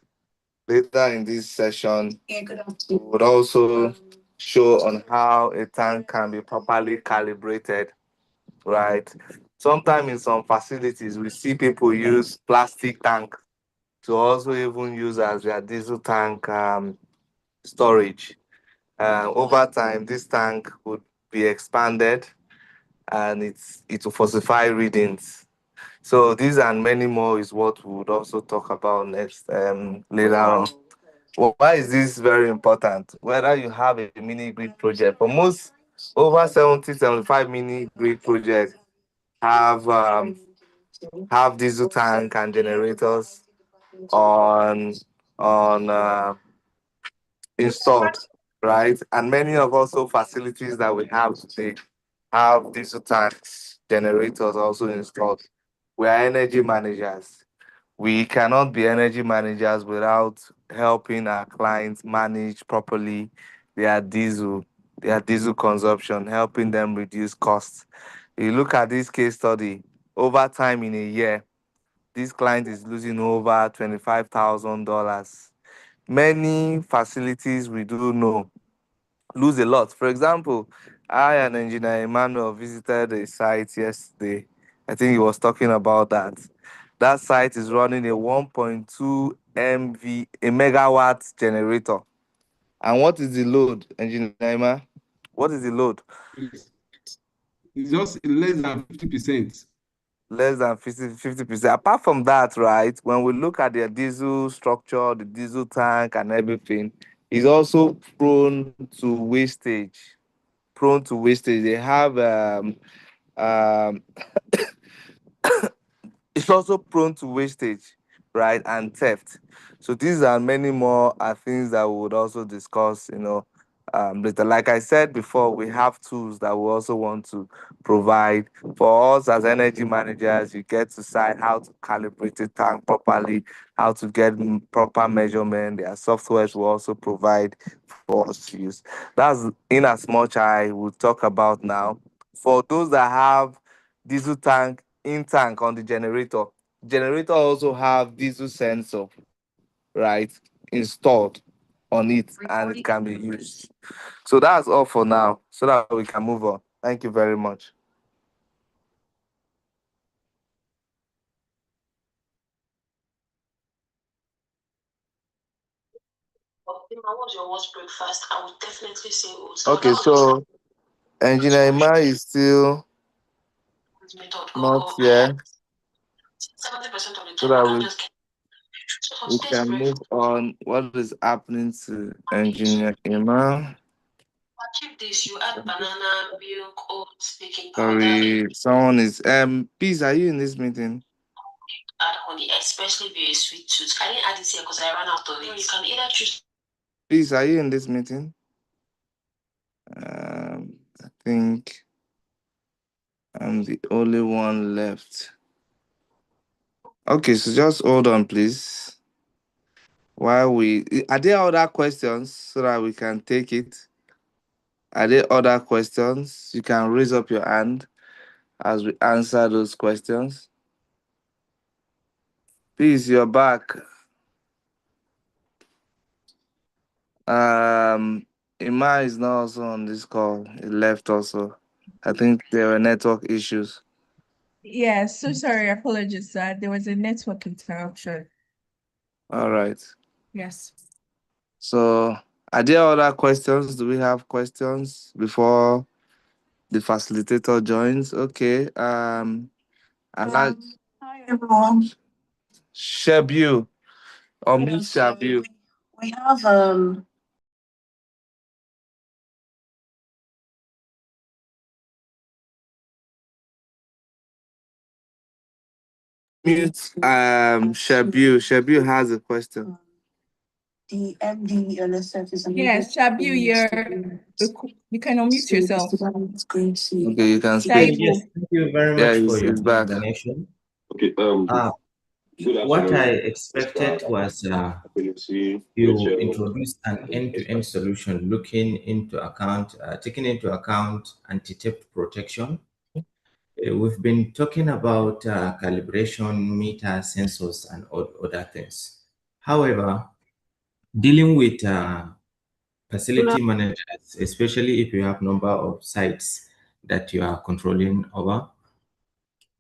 Later in this session, we would also show on how a tank can be properly calibrated. Right, sometimes in some facilities we see people use plastic tank to also even use as their diesel tank storage. Over time, this tank would be expanded and it will falsify readings. So these and many more is what we would also talk about next later on. Well, why is this very important? Whether you have a mini grid project, for most over 70-75 mini grid projects have diesel tank and generators on installed, right? And many of also facilities that we have today have diesel tanks, generators also installed. We are energy managers. We cannot be energy managers without helping our clients manage properly their diesel consumption, helping them reduce costs. You look at this case study, over time in a year, this client is losing over $25,000. Many facilities we do know lose a lot. For example, I and Engineer Emmanuel visited a site yesterday. I think he was talking about that. That site is running a 1.2 MV, a megawatt generator. And what is the load, Engineer Emma? What is the load? It's just less than 50%. Less than 50%. Apart from that, right, when we look at their diesel structure, the diesel tank and everything, it's also prone to wastage. They have it's also prone to wastage, right, and theft. So these are many more things that we would also discuss, later. Like I said before, we have tools that we also want to provide. For us as energy managers, you get to decide how to calibrate the tank properly, how to get proper measurement. There are softwares we also provide for us to use. That's in as much I will talk about now. For those that have diesel tank in tank on the generator also have diesel sensor, right, installed on it, and it can be used. So that's all for now, so that we can move on. Thank you very much. What's your worst breakfast? I would definitely say oats. Okay, so Engineer Emma is still not here, so that we can move on. What is happening to Engineer Emma? Achieve this, you add banana, milk, oats, baking powder. Sorry, someone is please, are you in this meeting? Add honey, especially if you're a sweet tooth. I didn't add it here because I ran out of it. You can either choose. Please, are you in this meeting? I think I'm the only one left. Okay, so just hold on, please. Are there other questions so that we can take it? Are there other questions? You can raise up your hand as we answer those questions. Please, you're back. Ima is now also on this call. He left also. I think there were network issues. Yeah, so sorry, apologies, sir. There was a network interruption. All right. Yes. So, are there other questions? Do we have questions before the facilitator joins? Okay. Hi everyone. Shabu, or Miss Shabu. We have Mute Shabu. Shabu has a question. the MD LSF is yes, Shabu, you can unmute yourself. Okay, you can Okay, speak. yes, thank you very much for your explanation. Okay, what I expected was you introduced an end-to-end solution looking into account, taking into account anti-theft protection. We've been talking about calibration, meter, sensors, and other things. However, dealing with facility managers, especially if you have number of sites that you are controlling over,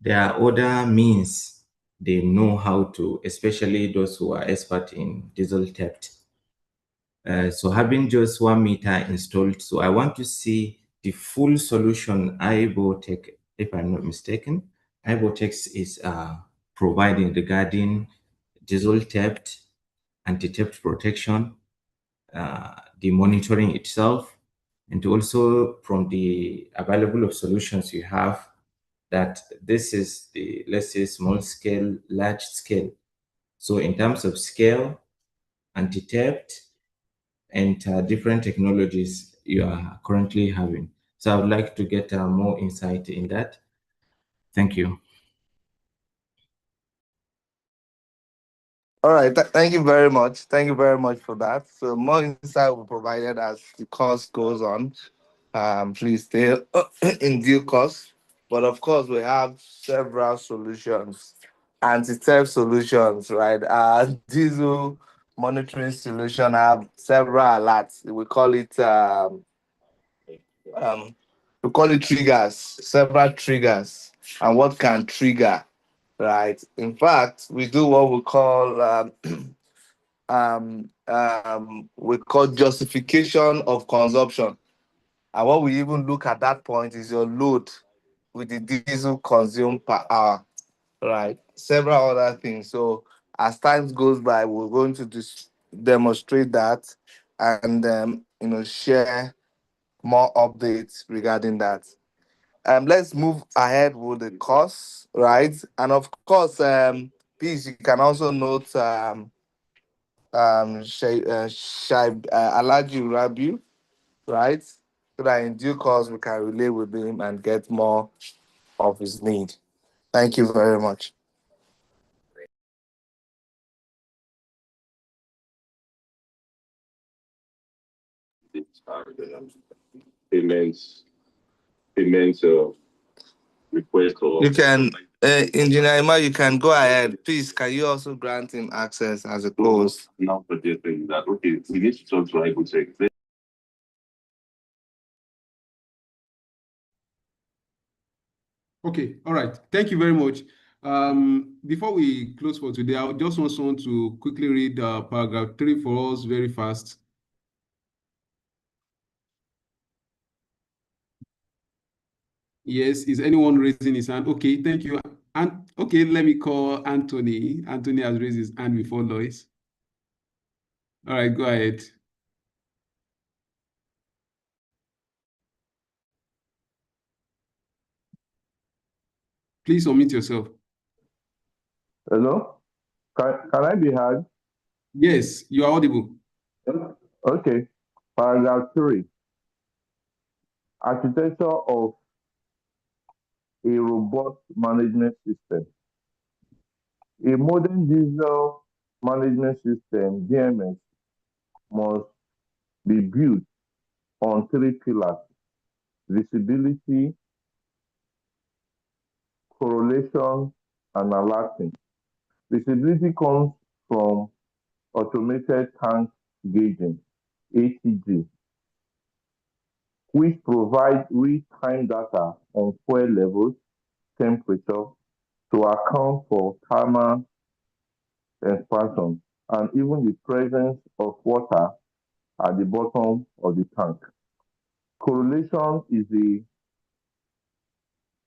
there are other means they know how to, especially those who are expert in diesel theft. So having just 1 meter installed, so I want to see the full solution Ibotech, if I'm not mistaken, Ibotech is providing regarding diesel theft, anti-theft protection, the monitoring itself, and also from the available of solutions you have, that this is the, let's say, small scale, large scale. So in terms of scale, anti-theft, and different technologies you are currently having. So I would like to get more insight in that. Thank you. All right, thank you very much. Thank you very much for that. So more insight will be provided as the course goes on. Please stay in due course. But of course, we have several solutions, anti-theft solutions, right? Diesel monitoring solution have several alerts. We call it triggers, several triggers, and what can trigger, right? In fact, we do what we call we call justification of consumption. And what we even look at that point is your load with the diesel consumed per hour, right? Several other things. So as time goes by, we're going to demonstrate that and share more updates regarding that. Let's move ahead with the course, right? And of course, please, you can also note Alhaji Rabiu, right? So that in due course we can relate with him and get more of his need. Thank you very much. Payments request or you can Engineer Emma, you can go ahead. Please, can you also grant him access as a close? Now suggesting that okay, we need to talk to Ibotech. Okay, all right. Thank you very much. Before we close for today, I just want someone to quickly read paragraph 3 for us very fast. Yes, is anyone raising his hand? Okay, thank you. And okay, let me call Anthony. Anthony has raised his hand before Lois. All right, go ahead. Please unmute yourself. Hello? Can I be heard? Yes, you are audible. Okay. Paragraph 3. Architecture of a robust management system. A modern diesel management system, DMS, must be built on 3 pillars: visibility, correlation, and alerting. Visibility comes from automated tank gauging, ATG, which provide real-time data on fuel levels, temperature, to account for thermal expansion and even the presence of water at the bottom of the tank. Correlation is the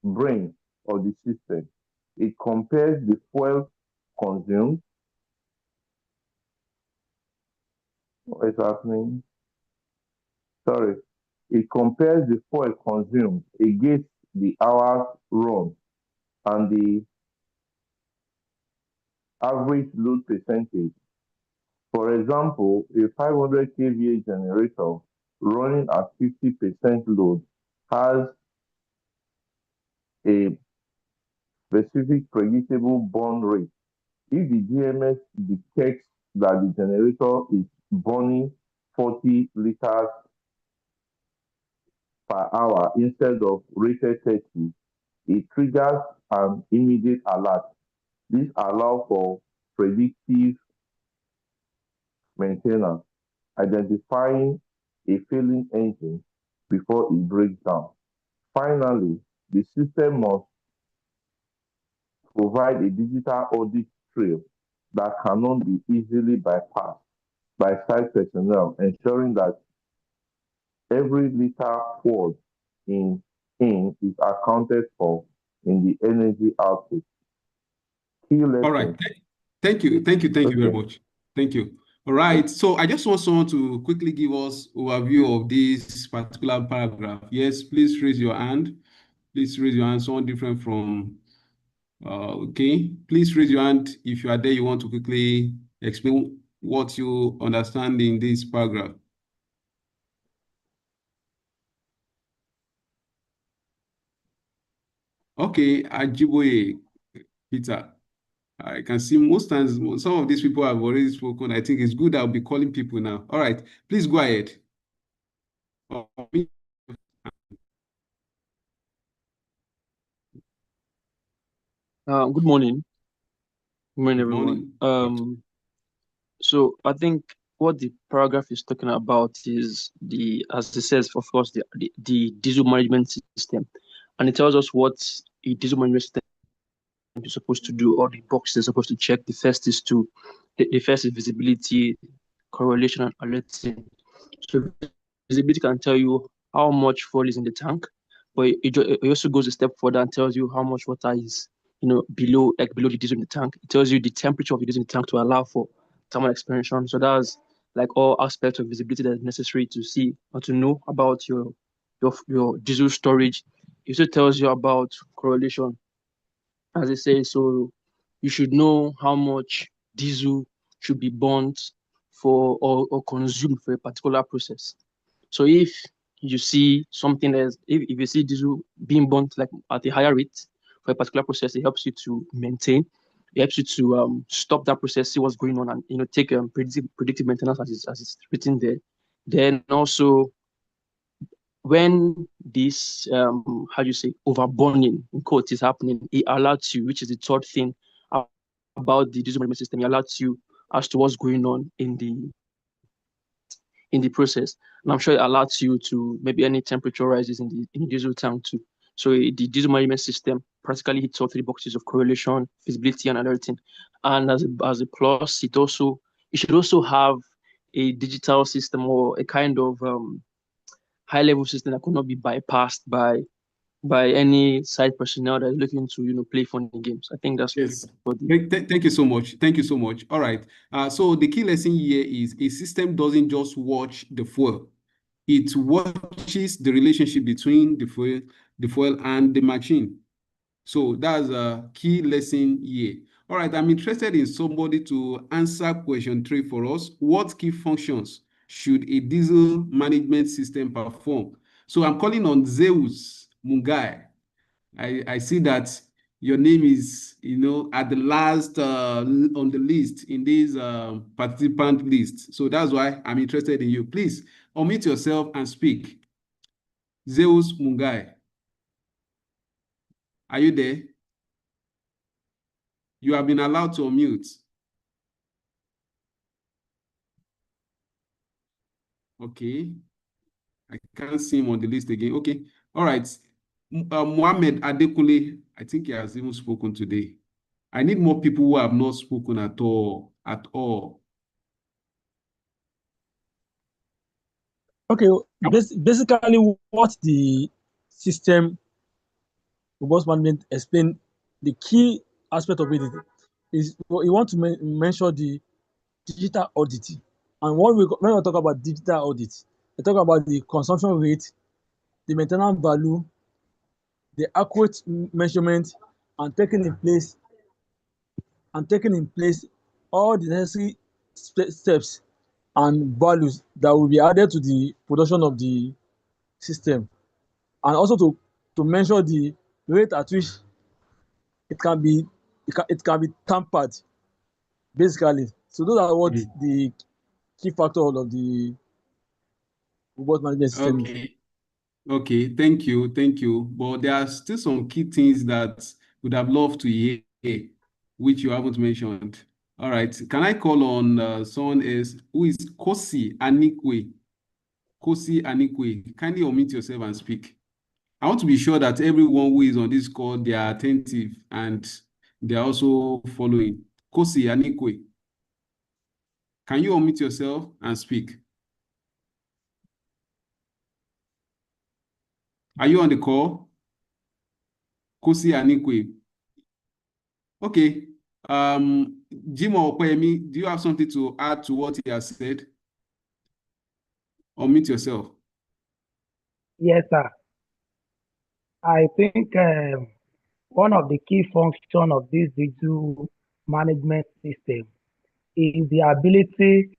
brain of the system. It compares the fuel consumed. What is happening? Sorry. It compares the fuel consumed against the hours run and the average load percentage. For example, a 500 kVA generator running at 50% load has a specific predictable burn rate. If the DMS detects that the generator is burning 40 liters per hour instead of rated 30, it triggers an immediate alert. This allows for predictive maintenance, identifying a failing engine before it breaks down. Finally, the system must provide a digital audit trail that cannot be easily bypassed by site personnel, ensuring that every liter poured in is accounted for in the energy output. Key lessons. All right. Thank you very much. Thank you. All right. So I just want someone to quickly give us overview of this particular paragraph. Yes, please raise your hand. Please raise your hand. Someone different from. Okay. Please raise your hand if you are there. You want to quickly explain what you understand in this paragraph. Okay, Ajiboye, Peter. I can see most times some of these people have already spoken. I think it's good I'll be calling people now. All right, please go ahead. Good morning. Good morning, everyone. So I think what the paragraph is talking about is as it says, of course, the diesel management system, and it tells us what a diesel management system is supposed to do, or the boxes are supposed to check. The first is visibility, correlation, and alerting. So visibility can tell you how much fuel is in the tank, but it also goes a step further and tells you how much water is, below the diesel in the tank. It tells you the temperature of the diesel in the tank to allow for thermal expansion. So that's like all aspects of visibility that is necessary to see or to know about your diesel storage. It also tells you about correlation, as it says. So you should know how much diesel should be burnt for or consumed for a particular process. So if you see something else, if you see diesel being burnt like at a higher rate for a particular process, it helps you to maintain. It helps you to stop that process, see what's going on, and take predictive maintenance as it's written there. Then also, when this overburning in quotes is happening, it alerts you, which is the third thing about the diesel management system. It alerts you as to what's going on in the process, and I'm sure it alerts you to maybe any temperature rises in the diesel tank too. So the diesel management system practically hits all three boxes of correlation, visibility, and alerting. And as a plus, it should also have a digital system or a kind of high-level system that could not be bypassed by any site personnel that is looking to play funny games. I think that's Thank you so much. Thank you so much. All right. So the key lesson here is a system doesn't just watch the fuel; it watches the relationship between the fuel and the machine. So that's a key lesson here. All right. I'm interested in somebody to answer question 3 for us. What key functions should a diesel management system perform? So I'm calling on Zeus Mungai. I see that your name is, at the last on the list in this participant list. So that's why I'm interested in you. Please unmute yourself and speak. Zeus Mungai. Are you there? You have been allowed to unmute. Okay. I can't see him on the list again. Okay. All right. Mohammed Adekule, I think he has even spoken today. I need more people who have not spoken at all. Okay. Basically, what the system robust management explain, the key aspect of it is you want to mention the digital audit. And when we talk about digital audit, we talk about the consumption rate, the maintenance value, the accurate measurement, and taking in place all the necessary steps and values that will be added to the production of the system, and also to measure the rate at which it can be tampered, basically. So those are what the key factors of the robust management system. Okay, thank you. But there are still some key things that would have loved to hear, which you haven't mentioned. All right, can I call on someone else who is Kosi Anikwe? Kosi Anikwe, kindly unmute yourself and speak. I want to be sure that everyone who is on this call, they are attentive and they are also following. Kosi Anikwe, can you unmute yourself and speak? Are you on the call? Kosi Anikwe. Okay. Jimo Okwemi, do you have something to add to what he has said? Or mute yourself. Yes, sir. I think one of the key functions of this digital management system is the ability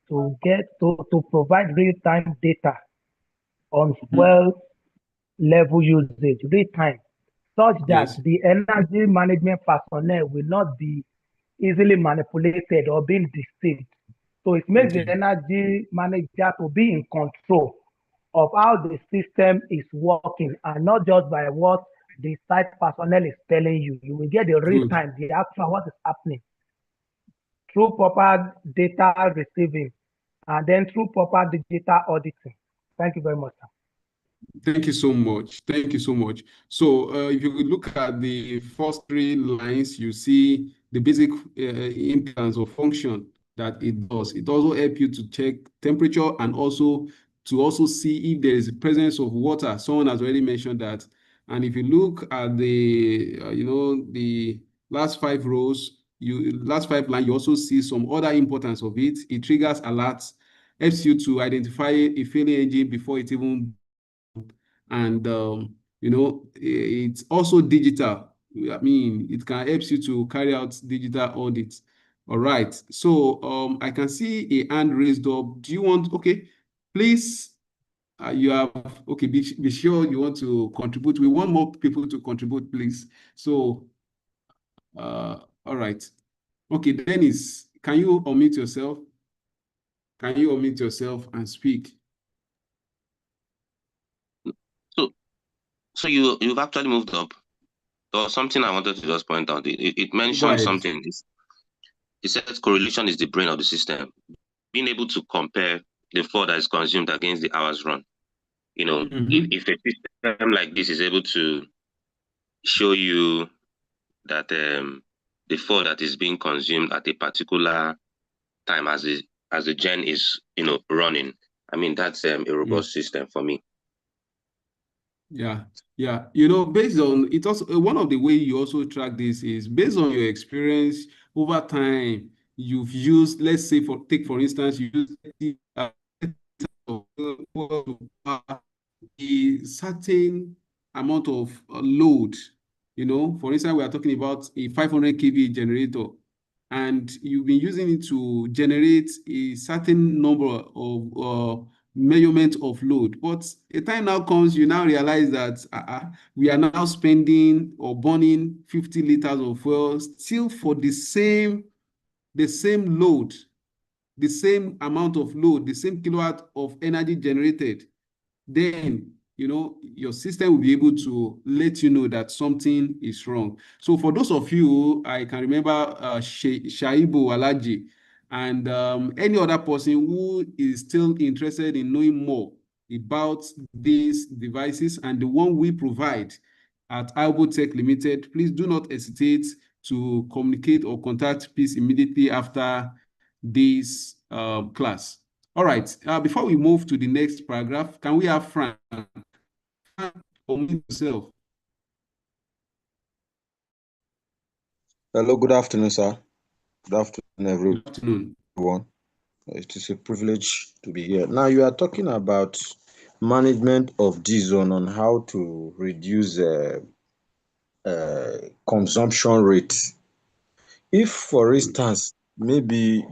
to provide real-time data on fuel level usage, real-time, such that the energy management personnel will not be easily manipulated or being deceived. So it makes the energy manager to be in control of how the system is working and not just by what the site personnel is telling you. You will get the real time, the actual what is happening through proper data receiving and then through proper digital auditing. Thank you very much, sir. Thank you so much. Thank you so much. So if you look at the first three lines, you see the basic importance or function that it does. It also helps you to check temperature and also to see if there is a presence of water. Someone has already mentioned that. And if you look at the the last 5 rows, last 5 lines, you also see some other importance of it. It triggers alerts, helps you to identify a failing engine before it even. And it's also digital. I mean, it can help you to carry out digital audits. All right. So I can see a hand raised up. Do you want? Okay, please. You have okay. Be sure you want to contribute. We want more people to contribute, please. So, all right. Okay, Dennis, can you unmute yourself? Can you unmute yourself and speak? So you've actually moved up. There was something I wanted to just point out. It mentioned something. It says correlation is the brain of the system. Being able to compare the fuel that is consumed against the hours run. You know, if a system like this is able to show you that the fuel that is being consumed at a particular time as the gen is running, I mean that's a robust system for me. Yeah. Based on it, also one of the way you also track this is based on your experience over time. You've used, let's say, for instance, you use a certain amount of load. For instance, we are talking about a 500 kV generator, and you've been using it to generate a certain number of measurement of load. But a time now comes, you now realize that we are now spending or burning 50 liters of fuel still for the same load, the same amount of load, the same kilowatt of energy generated. Then your system will be able to let you know that something is wrong. So for those of you, I can remember Shaibu Alaji and any other person who is still interested in knowing more about these devices and the one we provide at Albotech Limited, please do not hesitate to communicate or contact Peace immediately after this class. All right, before we move to the next paragraph, can we have Frank unmute yourself? Hello, good afternoon, sir. Good afternoon, everyone. Good afternoon. It is a privilege to be here. Now, you are talking about management of DZone on how to reduce consumption rate. If, for instance, maybe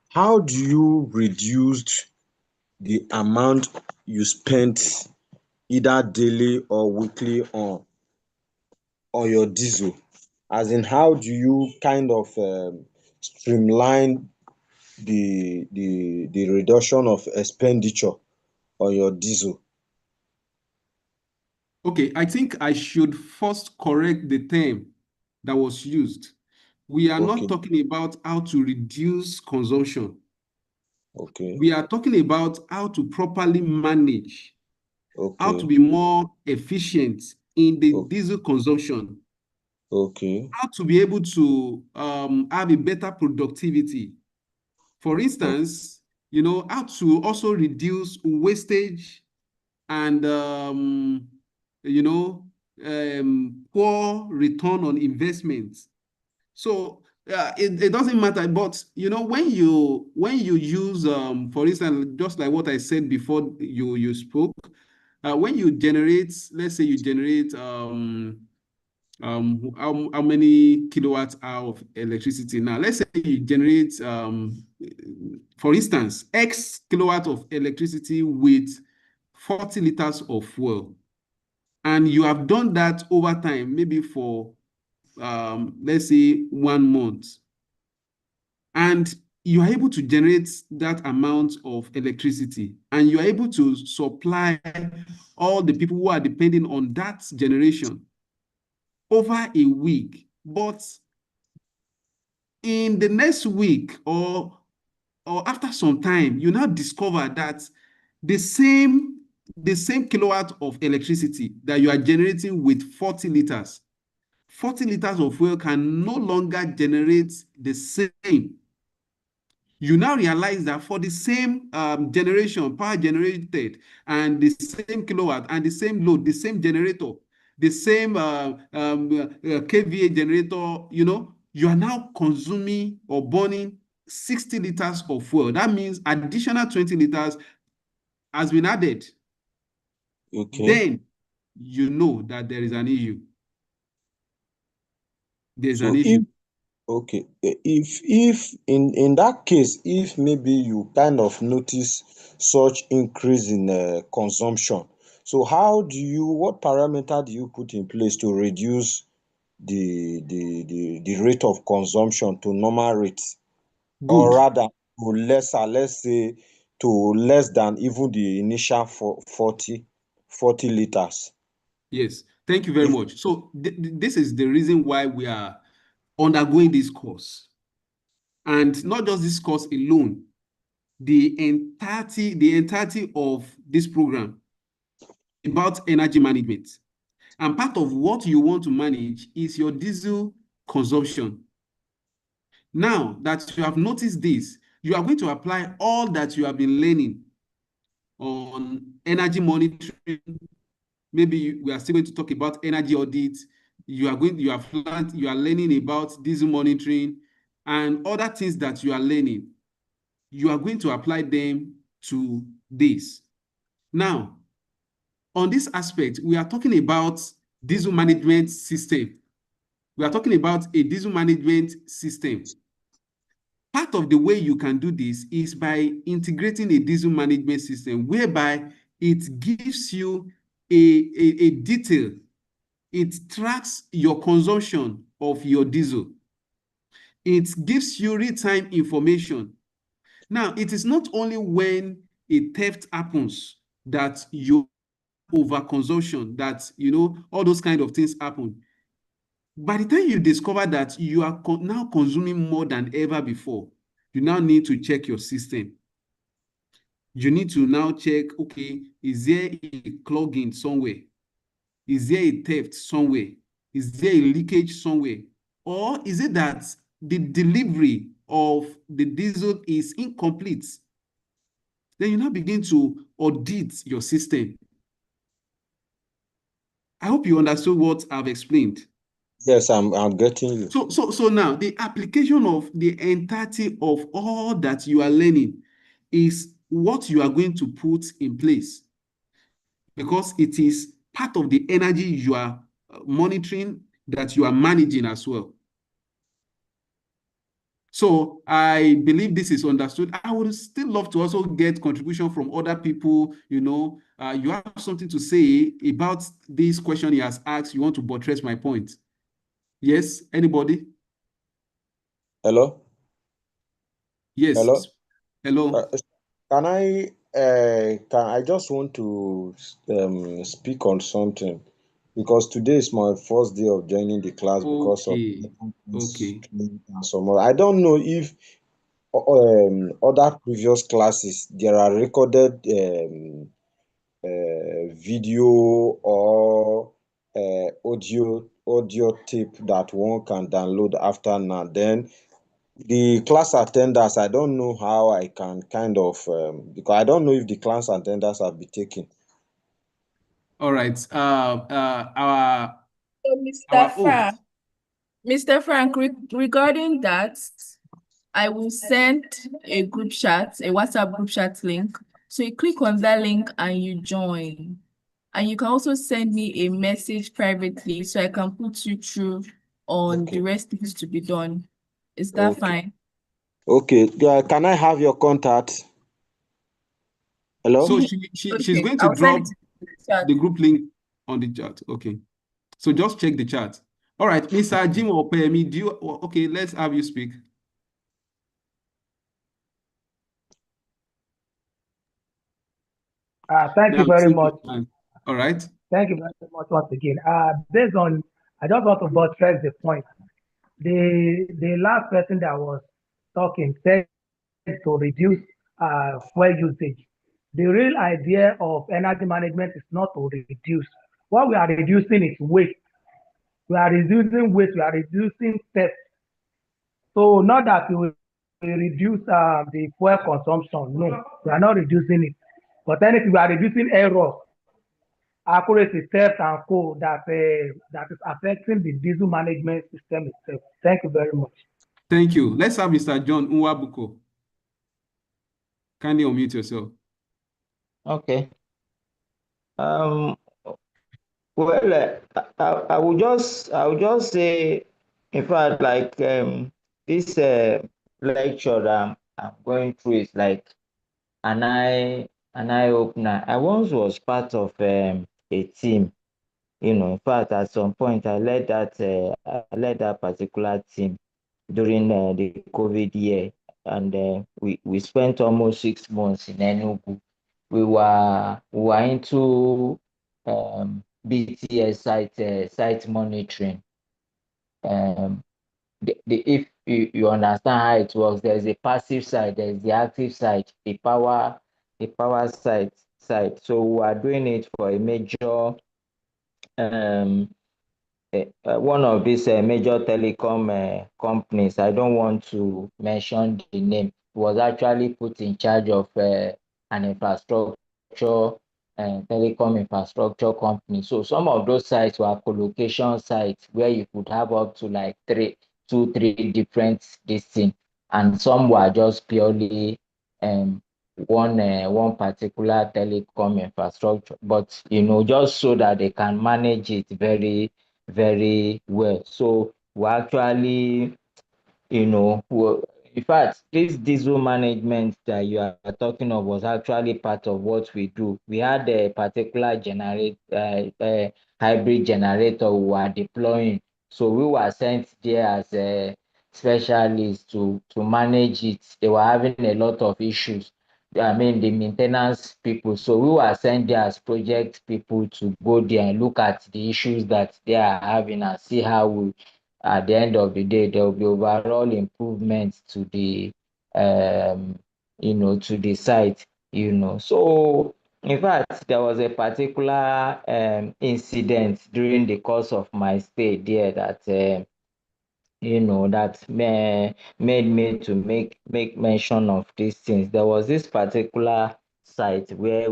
how do you reduce the amount you spend either daily or weekly on your diesel? As in, how do you kind of streamline the reduction of expenditure on your diesel? Okay, I think I should first correct the term that was used. We are not talking about how to reduce consumption. Okay. We are talking about how to properly manage, how to be more efficient in the diesel consumption. Okay. How to be able to have a better productivity. For instance, how to also reduce wastage and poor return on investment. So it doesn't matter, but when you use for instance, just like what I said before you spoke, when you generate, let's say you generate how many kilowatt hour of electricity. Now let's say you generate for instance X kilowatt of electricity with 40 liters of fuel, and you have done that over time, maybe for let's say 1 month, and you are able to generate that amount of electricity, and you are able to supply all the people who are depending on that generation over a week. But in the next week or after some time, you now discover that the same kilowatt of electricity that you are generating with 40 liters of fuel can no longer generate the same. You now realize that for the same generation, power generated, and the same kilowatt, and the same load, the same generator, the same kVA generator, you are now consuming or burning 60 liters of fuel. That means additional 20 liters has been added. Okay. Then you know that there is an issue. There's an issue. Okay, if in that case, if maybe you kind of notice such increase in consumption, so what parameter do you put in place to reduce the rate of consumption to normal rates, or rather to lesser, let's say to less than even the initial 40 liters? Yes, thank you very much. So this is the reason why we are undergoing this course, and not just this course alone, the entirety of this program about energy management. And part of what you want to manage is your diesel consumption. Now that you have noticed this, you are going to apply all that you have been learning on energy monitoring. Maybe we are still going to talk about energy audit. You are learning about diesel monitoring and other things that you are learning. You are going to apply them to this. Now, on this aspect, we are talking about diesel management system. We are talking about a diesel management system. Part of the way you can do this is by integrating a diesel management system, whereby it gives you a detail. It tracks your consumption of your diesel. It gives you real-time information. Now, it is not only when a theft happens that you overconsumption, that all those kind of things happen. By the time you discover that you are now consuming more than ever before, you now need to check your system. You need to now check, okay, is there a clogging somewhere? Is there a theft somewhere? Is there a leakage somewhere? Or is it that the delivery of the diesel is incomplete? Then you now begin to audit your system. I hope you understood what I've explained. Yes, I'm getting you. So now the application of the entirety of all that you are learning is what you are going to put in place, because it is part of the energy you are monitoring, that you are managing as well. So I believe this is understood. I would still love to also get contribution from other people. You have something to say about this question he has asked. You want to buttress my point? Yes, anybody? Hello? Yes. Hello? Hello. Can I just want to speak on something, because today is my first day of joining the class because of and some more. I don't know if other previous classes there are recorded video or audio tape that one can download after now. Then the class attenders, I don't know how I can kind of because I don't know if the class attenders have been taken. All right. So, Our Mr. Frank, host. Mr. Frank, regarding that, I will send a group chat, a WhatsApp group chat link. So you click on that link and you join. And you can also send me a message privately so I can put you through on the rest things to be done. Is that fine? Okay. Can I have your contact? Hello? So she's going to drop the group link on the chat. Okay. So just check the chat. All right, Mr. Jim Opeyemi, do you okay? Let's have you speak. Thank you very much. All right. Thank you very much once again. Based on, I just want to buttress the point. The last person that was talking said to reduce fuel usage. The real idea of energy management is not to reduce. What we are reducing is waste. We are reducing waste. We are reducing theft. So not that we will reduce the fuel consumption. No, we are not reducing it. But anything, we are reducing errors, accuracy, theft, and co that is affecting the diesel management system itself. Thank you very much. Thank you. Let's have Mr. John Nwabuko. Kindly unmute yourself. Okay. Well, I will just say, in fact, like this lecture that I'm going through is like an eye opener. I once was part of a team. In fact, at some point, I led that particular team during the COVID year, and we spent almost 6 months in Enugu. We were into BTS site monitoring. If you understand how it works, there's a passive side, there's the active side, the power side. So we are doing it for a major one of these major telecom companies. I don't want to mention the name. Was actually put in charge of an infrastructure telecom infrastructure company. So some of those sites were co-location sites where you could have up to like 3 different things, and some were just purely one particular telecom infrastructure, but just so that they can manage it very, very well. So we actually, in fact, this diesel management that you are talking of was actually part of what we do. We had a particular hybrid generator we were deploying. So we were sent there as a specialist to manage it. They were having a lot of issues. I mean, the maintenance people. So we were sent there as project people to go there and look at the issues that they are having and see how we, at the end of the day, there will be overall improvements to the to the site. So in fact, there was a particular incident during the course of my stay there that that made me to make mention of these things. There was this particular site where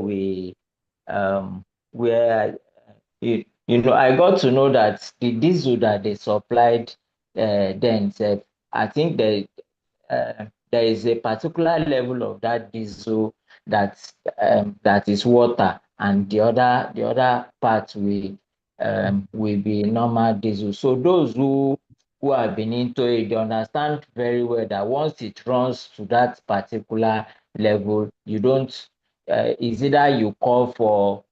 I got to know that the diesel that they supplied then said, I think there is a particular level of that diesel that is water, and the other part will be normal diesel. So those who have been into it, they understand very well that once it runs to that particular level, you don't. It's either you call for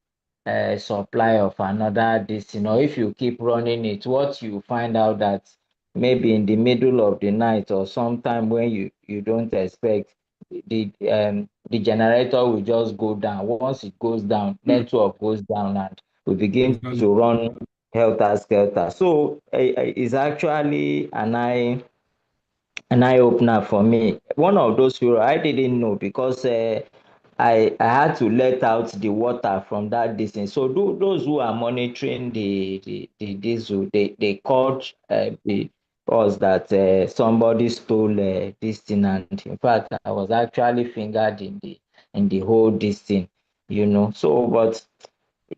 supply of another this, or if you keep running it, what you find out that maybe in the middle of the night or sometime when you don't expect, the generator will just go down. Once it goes down, network goes down, and we begin to run helter-skelter. So it's actually an eye opener for me. One of those I didn't know, because I had to let out the water from that distance. So those who are monitoring the diesel, they called us that somebody stole this thing, and in fact I was actually fingered in the whole this thing. So but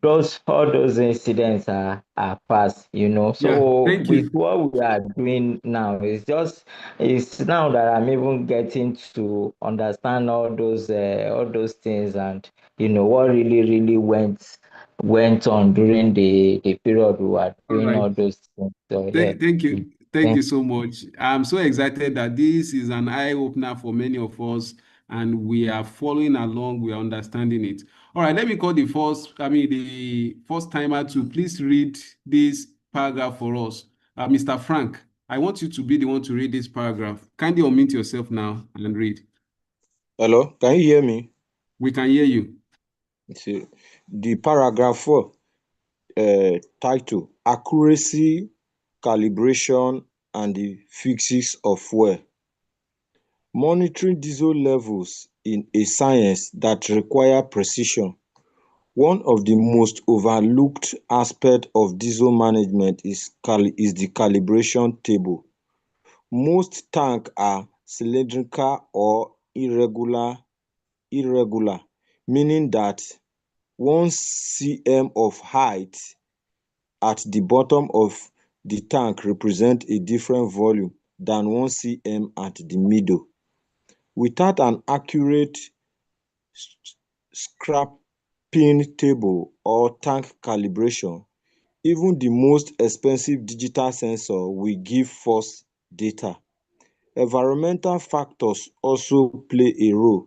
all those incidents are past, So thank with you. what we are doing now, it's now that I'm even getting to understand all those things, and what really went on during the period we were All doing right. all those things. So yeah. Thank you. Thank you so much. I'm so excited that this is an eye-opener for many of us, and we are following along, we are understanding it. All right, let me call the first timer to please read this paragraph for us. Mr. Frank, I want you to be the one to read this paragraph. Kindly unmute yourself now and read. Hello, can you hear me? We can hear you. See, the paragraph 4, title, Accuracy, Calibration, and the Physics of Fuel. Monitoring diesel levels in a science that requires precision. One of the most overlooked aspects of diesel management is the calibration table. Most tanks are cylindrical or irregular, meaning that 1 cm of height at the bottom of the tank represents a different volume than 1 cm at the middle. Without an accurate scrapping table or tank calibration, even the most expensive digital sensor will give false data. Environmental factors also play a role.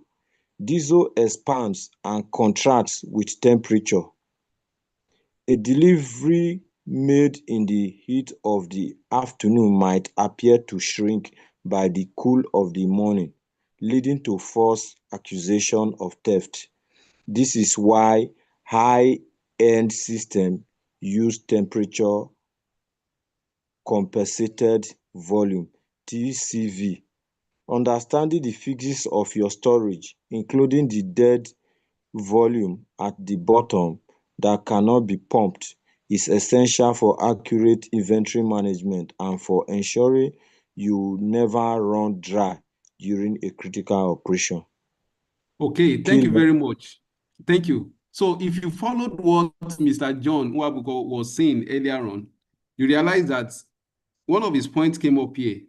Diesel expands and contracts with temperature. A delivery made in the heat of the afternoon might appear to shrink by the cool of the morning, leading to false accusation of theft. This is why high-end systems use temperature compensated volume (TCV). Understanding the physics of your storage, including the dead volume at the bottom that cannot be pumped, is essential for accurate inventory management and for ensuring you never run dry during a critical operation. Okay, thank you very much. Thank you. So if you followed what Mr. John Nwabugo was saying earlier on, you realize that one of his points came up here,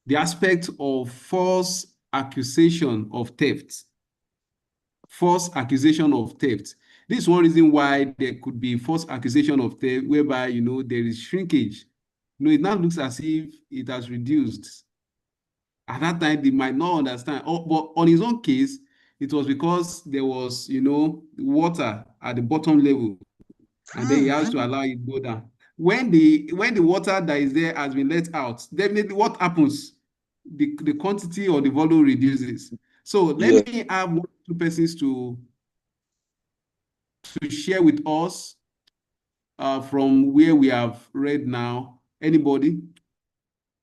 the aspect of false accusation of theft. False accusation of theft. This is one reason why there could be false accusation of theft, whereby, there is shrinkage. It now looks as if it has reduced. At that time, they might not understand. But on his own case, it was because there was, water at the bottom level, and then he has to allow it to go down. When the water that is there has been let out, definitely what happens? The quantity or the volume reduces. So let me have 1 or 2 persons to share with us from where we have read now. Anybody?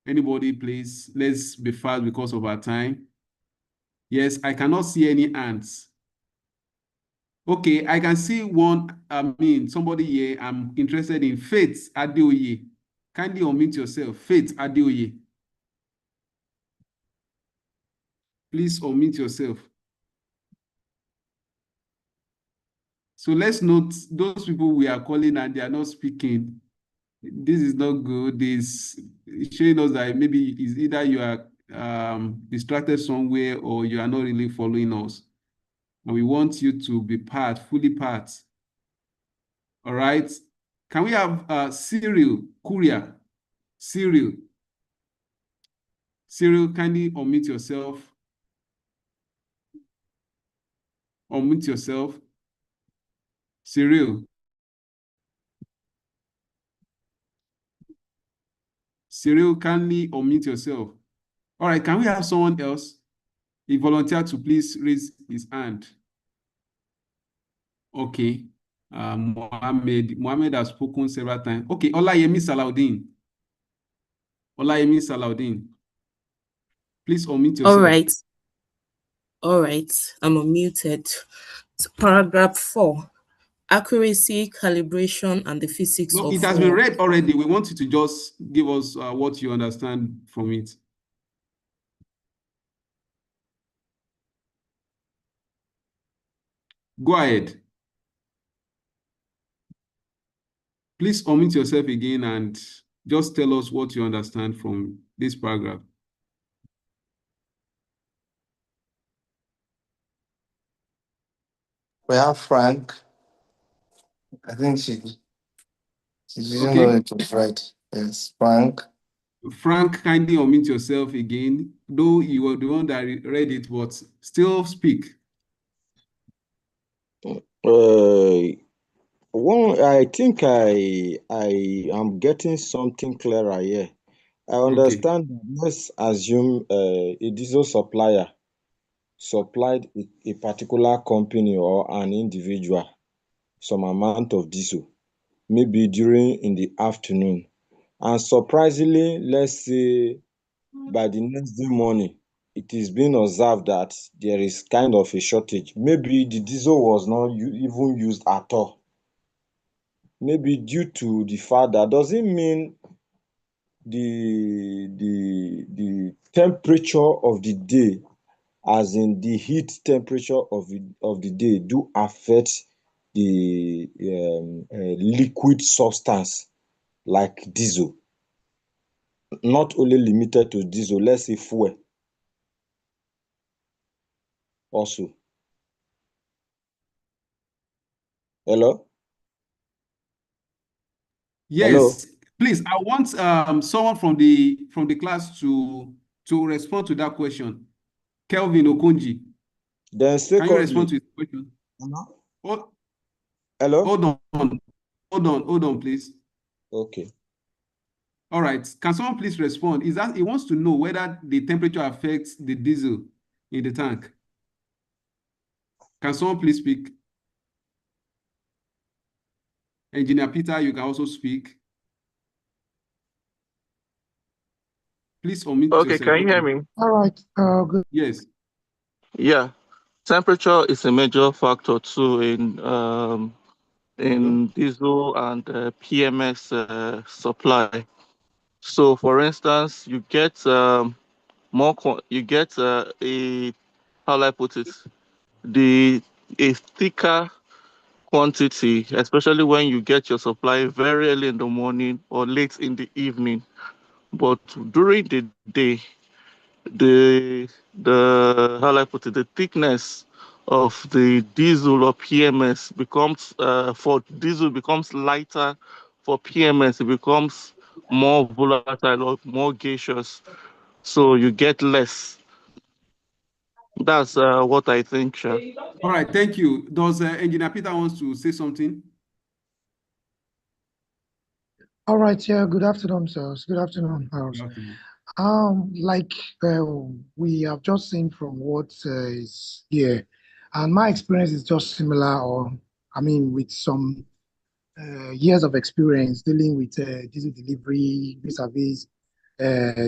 Anybody, please? Let's be fast because of our time. Yes, I cannot see any hands. Okay, I can see one, somebody here. I'm interested in Faith Adeoye. Kindly unmute yourself. Faith Adeoye. Please unmute yourself. So let's note those people we are calling and they are not speaking. This is not good. This is showing us that maybe it's either you are distracted somewhere or you are not really following us. And we want you to be fully part. All right. Can we have Cyril Courier? Cyril, kindly unmute yourself. Unmute yourself. Cyril. Cyril, kindly unmute yourself. All right, can we have someone else? A volunteer to please raise his hand. Okay. Mohammed has spoken several times. Okay, Olayemi Salaudeen. Olayemi Salaudeen. Please unmute yourself. All right. I'm unmuted. So paragraph 4. Accuracy, calibration, and the physics of it has been read already. We want you to just give us what you understand from it. Go ahead. Please unmute yourself again and just tell us what you understand from this paragraph. We have Frank. I think she didn't know it was right. Yes, Frank. Frank, kindly unmute yourself again. Though you were the one that read it, but still speak. One, I think I am getting something clearer here. I understand. Let's assume a diesel supplier supplied a particular company or an individual some amount of diesel, maybe in the afternoon. And surprisingly, let's say by the next day morning, it is being observed that there is kind of a shortage. Maybe the diesel was not even used at all. Maybe due to the fact that doesn't mean the temperature of the day, as in the heat temperature of the day, do affect the liquid substance like diesel. Not only limited to diesel, let's say fuel also. Hello? Yes, Hello? please. I want someone from the class to respond to that question. Kelvin Okonji. Then secondly, can you respond to his question? Hello? Hold on, please. Okay. All right. Can someone please respond? Is that he wants to know whether the temperature affects the diesel in the tank? Can someone please speak? Engineer Peter, you can also speak. Please unmute yourself. Okay, can you hear me? All right. Good. Yes. Yeah, temperature is a major factor too in diesel and PMS supply. So, for instance, you get how will I put it, a thicker quantity, especially when you get your supply very early in the morning or late in the evening. But during the day, the how will I put it, the thickness of the diesel or PMS becomes for diesel becomes lighter, for PMS it becomes more volatile or more gaseous, so you get less. That's what I think, sure. All right, thank you. Does Engineer Peter wants to say something? All right. Yeah. Good afternoon, sirs. Good afternoon, House. Good afternoon. Like we have just seen from what is here, and my experience is just similar, or I mean, with some years of experience dealing with diesel delivery, vis-a-vis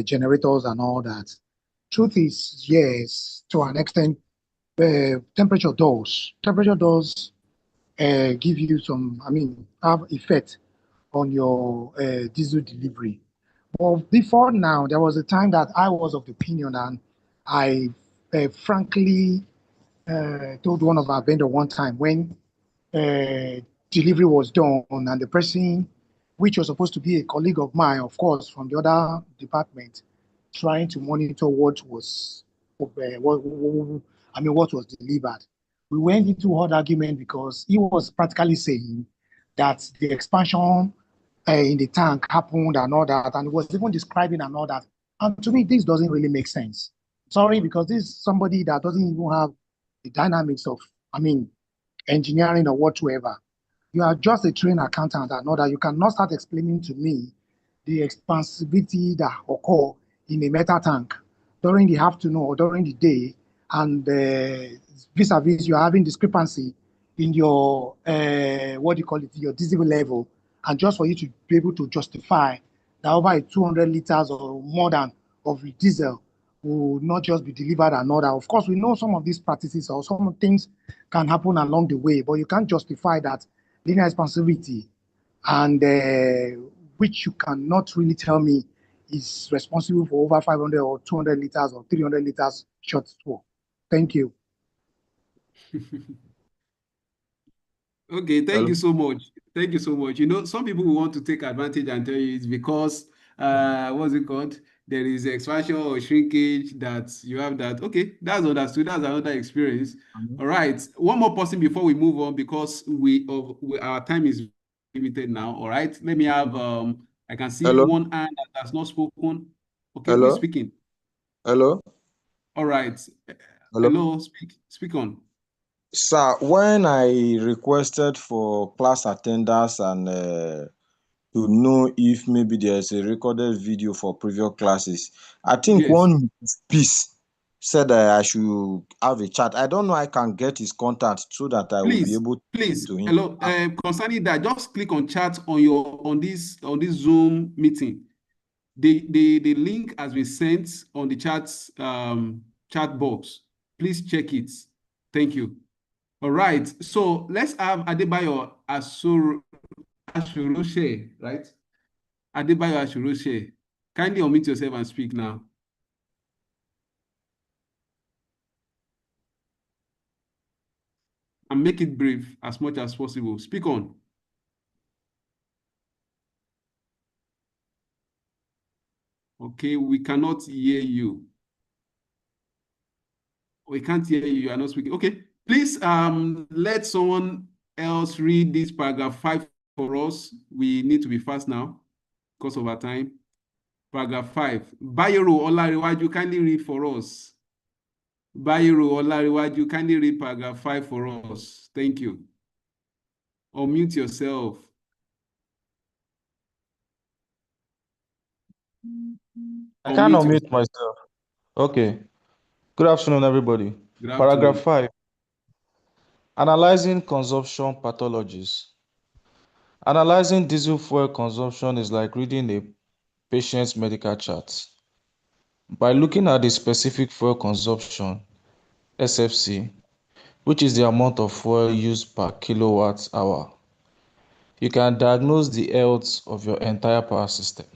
generators and all that. Truth is, yes, to an extent, temperature does give you some, I mean, have effect on your diesel delivery. Well, before now, there was a time that I was of the opinion, and I frankly told one of our vendor one time when delivery was done, and the person, which was supposed to be a colleague of mine, of course, from the other department, trying to monitor what was, what was delivered. We went into hot argument because he was practically saying that the expansion in the tank happened and all that, and was even describing and all that. And to me, this doesn't really make sense. Sorry, because this is somebody that doesn't even have the dynamics of, I mean, engineering or whatsoever. You are just a trained accountant and all that. You cannot start explaining to me the expansivity that occur in a metal tank during the afternoon or during the day, and vis-a-vis you're having discrepancy in your, your diesel level, and just for you to be able to justify that over 200 liters or more than of diesel will not just be delivered and all that. Of course, we know some of these practices or some things can happen along the way, but you can't justify that linear expansivity, and which you cannot really tell me is responsible for over 500 or 200 liters or 300 liters shortfall. Thank you. Okay, thank Hello? you so much. Thank you so much. You know, some people will want to take advantage and tell you it's because what's it called? There is expansion or shrinkage that you have that. Okay, that's understood. That's another experience. All right. One more person before we move on because our time is limited now. All right. Let me have I can see Hello? one hand that has not spoken. Okay, who is Hello? speaking? Hello? All right. Hello? Hello, speak on. Sir, when I requested for class attendance and to know if maybe there's a recorded video for previous classes, I think Yes. one piece said that I should have a chat. I don't know I can get his contact so that I will be able to Please, to him. hello. Concerning that, just click on chat on this Zoom meeting. The link has been sent on the chat box. Please check it. Thank you. All right. So let's have Adebayo Asoroshe, right? Adebayo Asoroshe. Kindly unmute yourself and speak now. And make it brief as much as possible. Speak on. Okay, we cannot hear you. We can't hear you. You are not speaking. Okay, please let someone else read this paragraph 5 for us. We need to be fast now because of our time. Paragraph 5. Bayero Olariwaju, kindly read for us. Bayero Olariwaju, kindly read paragraph 5 for us. Thank you. Unmute yourself. I can't unmute myself. Okay. Good afternoon, everybody. Good Paragraph afternoon. 5. Analyzing consumption pathologies. Analyzing diesel fuel consumption is like reading a patient's medical chart. By looking at the specific fuel consumption, SFC, which is the amount of fuel used per kilowatt hour, you can diagnose the health of your entire power system.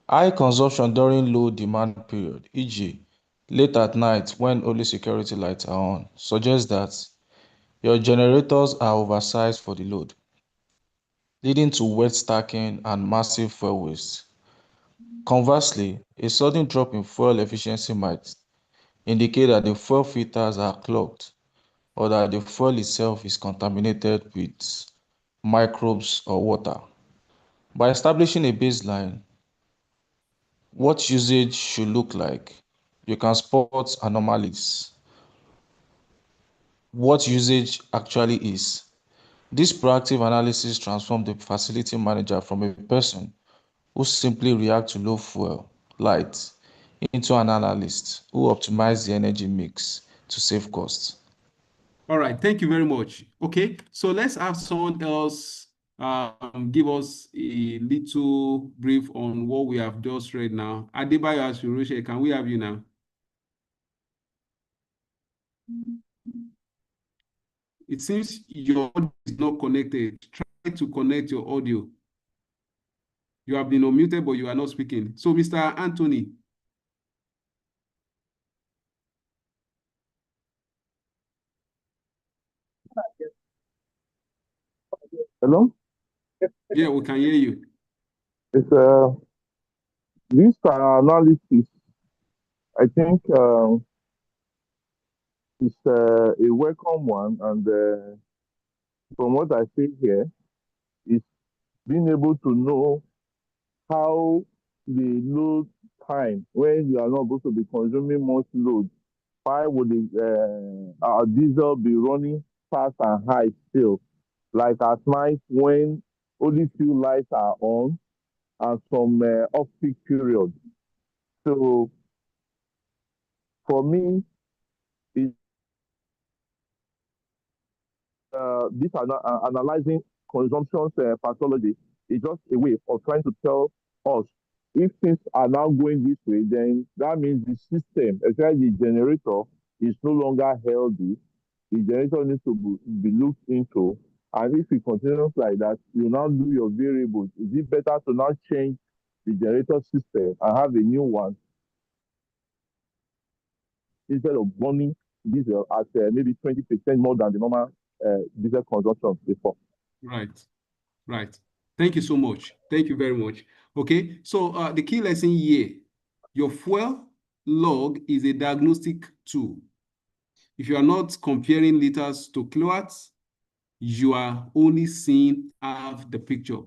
High consumption during low demand period, e.g., late at night when only security lights are on, suggests that your generators are oversized for the load, leading to wet stacking and massive fuel waste. Conversely, a sudden drop in fuel efficiency might indicate that the fuel filters are clogged or that the fuel itself is contaminated with microbes or water. By establishing a baseline, what usage should look like, you can spot anomalies, what usage actually is. This proactive analysis transforms the facility manager from a person who simply reacts to low fuel light into an analyst who optimizes the energy mix to save costs. All right, thank you very much. Okay, so let's have someone else give us a little brief on what we have just read now. Adebayo Asoroshe, can we have you now? It seems your audio is not connected. Try to connect your audio. You have been unmuted, but you are not speaking. So, Mr. Anthony. Hello? Yeah, we can hear you. It's this analysis, I think it's a welcome one, and from what I see here, is being able to know how the load time when you are not supposed to be consuming much load. Why would our diesel be running fast and high still? Like at night when only few lights are on and some off-peak period. So for me, it, this analyzing consumption pathology is just a way of trying to tell us if things are now going this way, then that means the system, especially the generator, is no longer healthy. The generator needs to be looked into. And if it continues like that, you now do your variables. Is it better to now change the generator system and have a new one instead of burning diesel at maybe 20% more than the normal diesel consumption before. Right. Thank you so much. Thank you very much. Okay, so the key lesson here, your fuel log is a diagnostic tool. If you are not comparing liters to kilowatts, you are only seeing half the picture.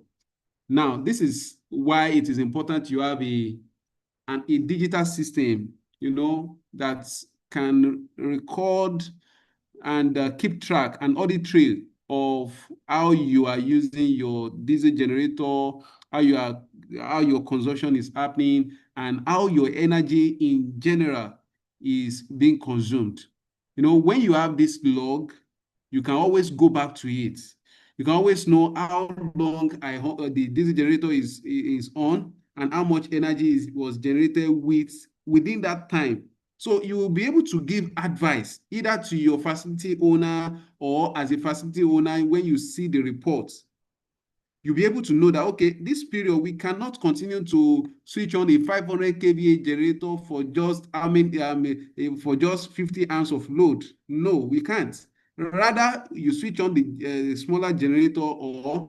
Now, this is why it is important you have a digital system, that can record and keep track and audit trail of how you are using your diesel generator, how your consumption is happening, and how your energy in general is being consumed. When you have this log, you can always go back to it. You can always know how long the diesel generator is on and how much energy was generated within that time. So you will be able to give advice either to your facility owner or as a facility owner when you see the reports. You'll be able to know that, okay, this period, we cannot continue to switch on a 500 kVA generator for just for just 50 amps of load. No, we can't. Rather, you switch on the smaller generator, or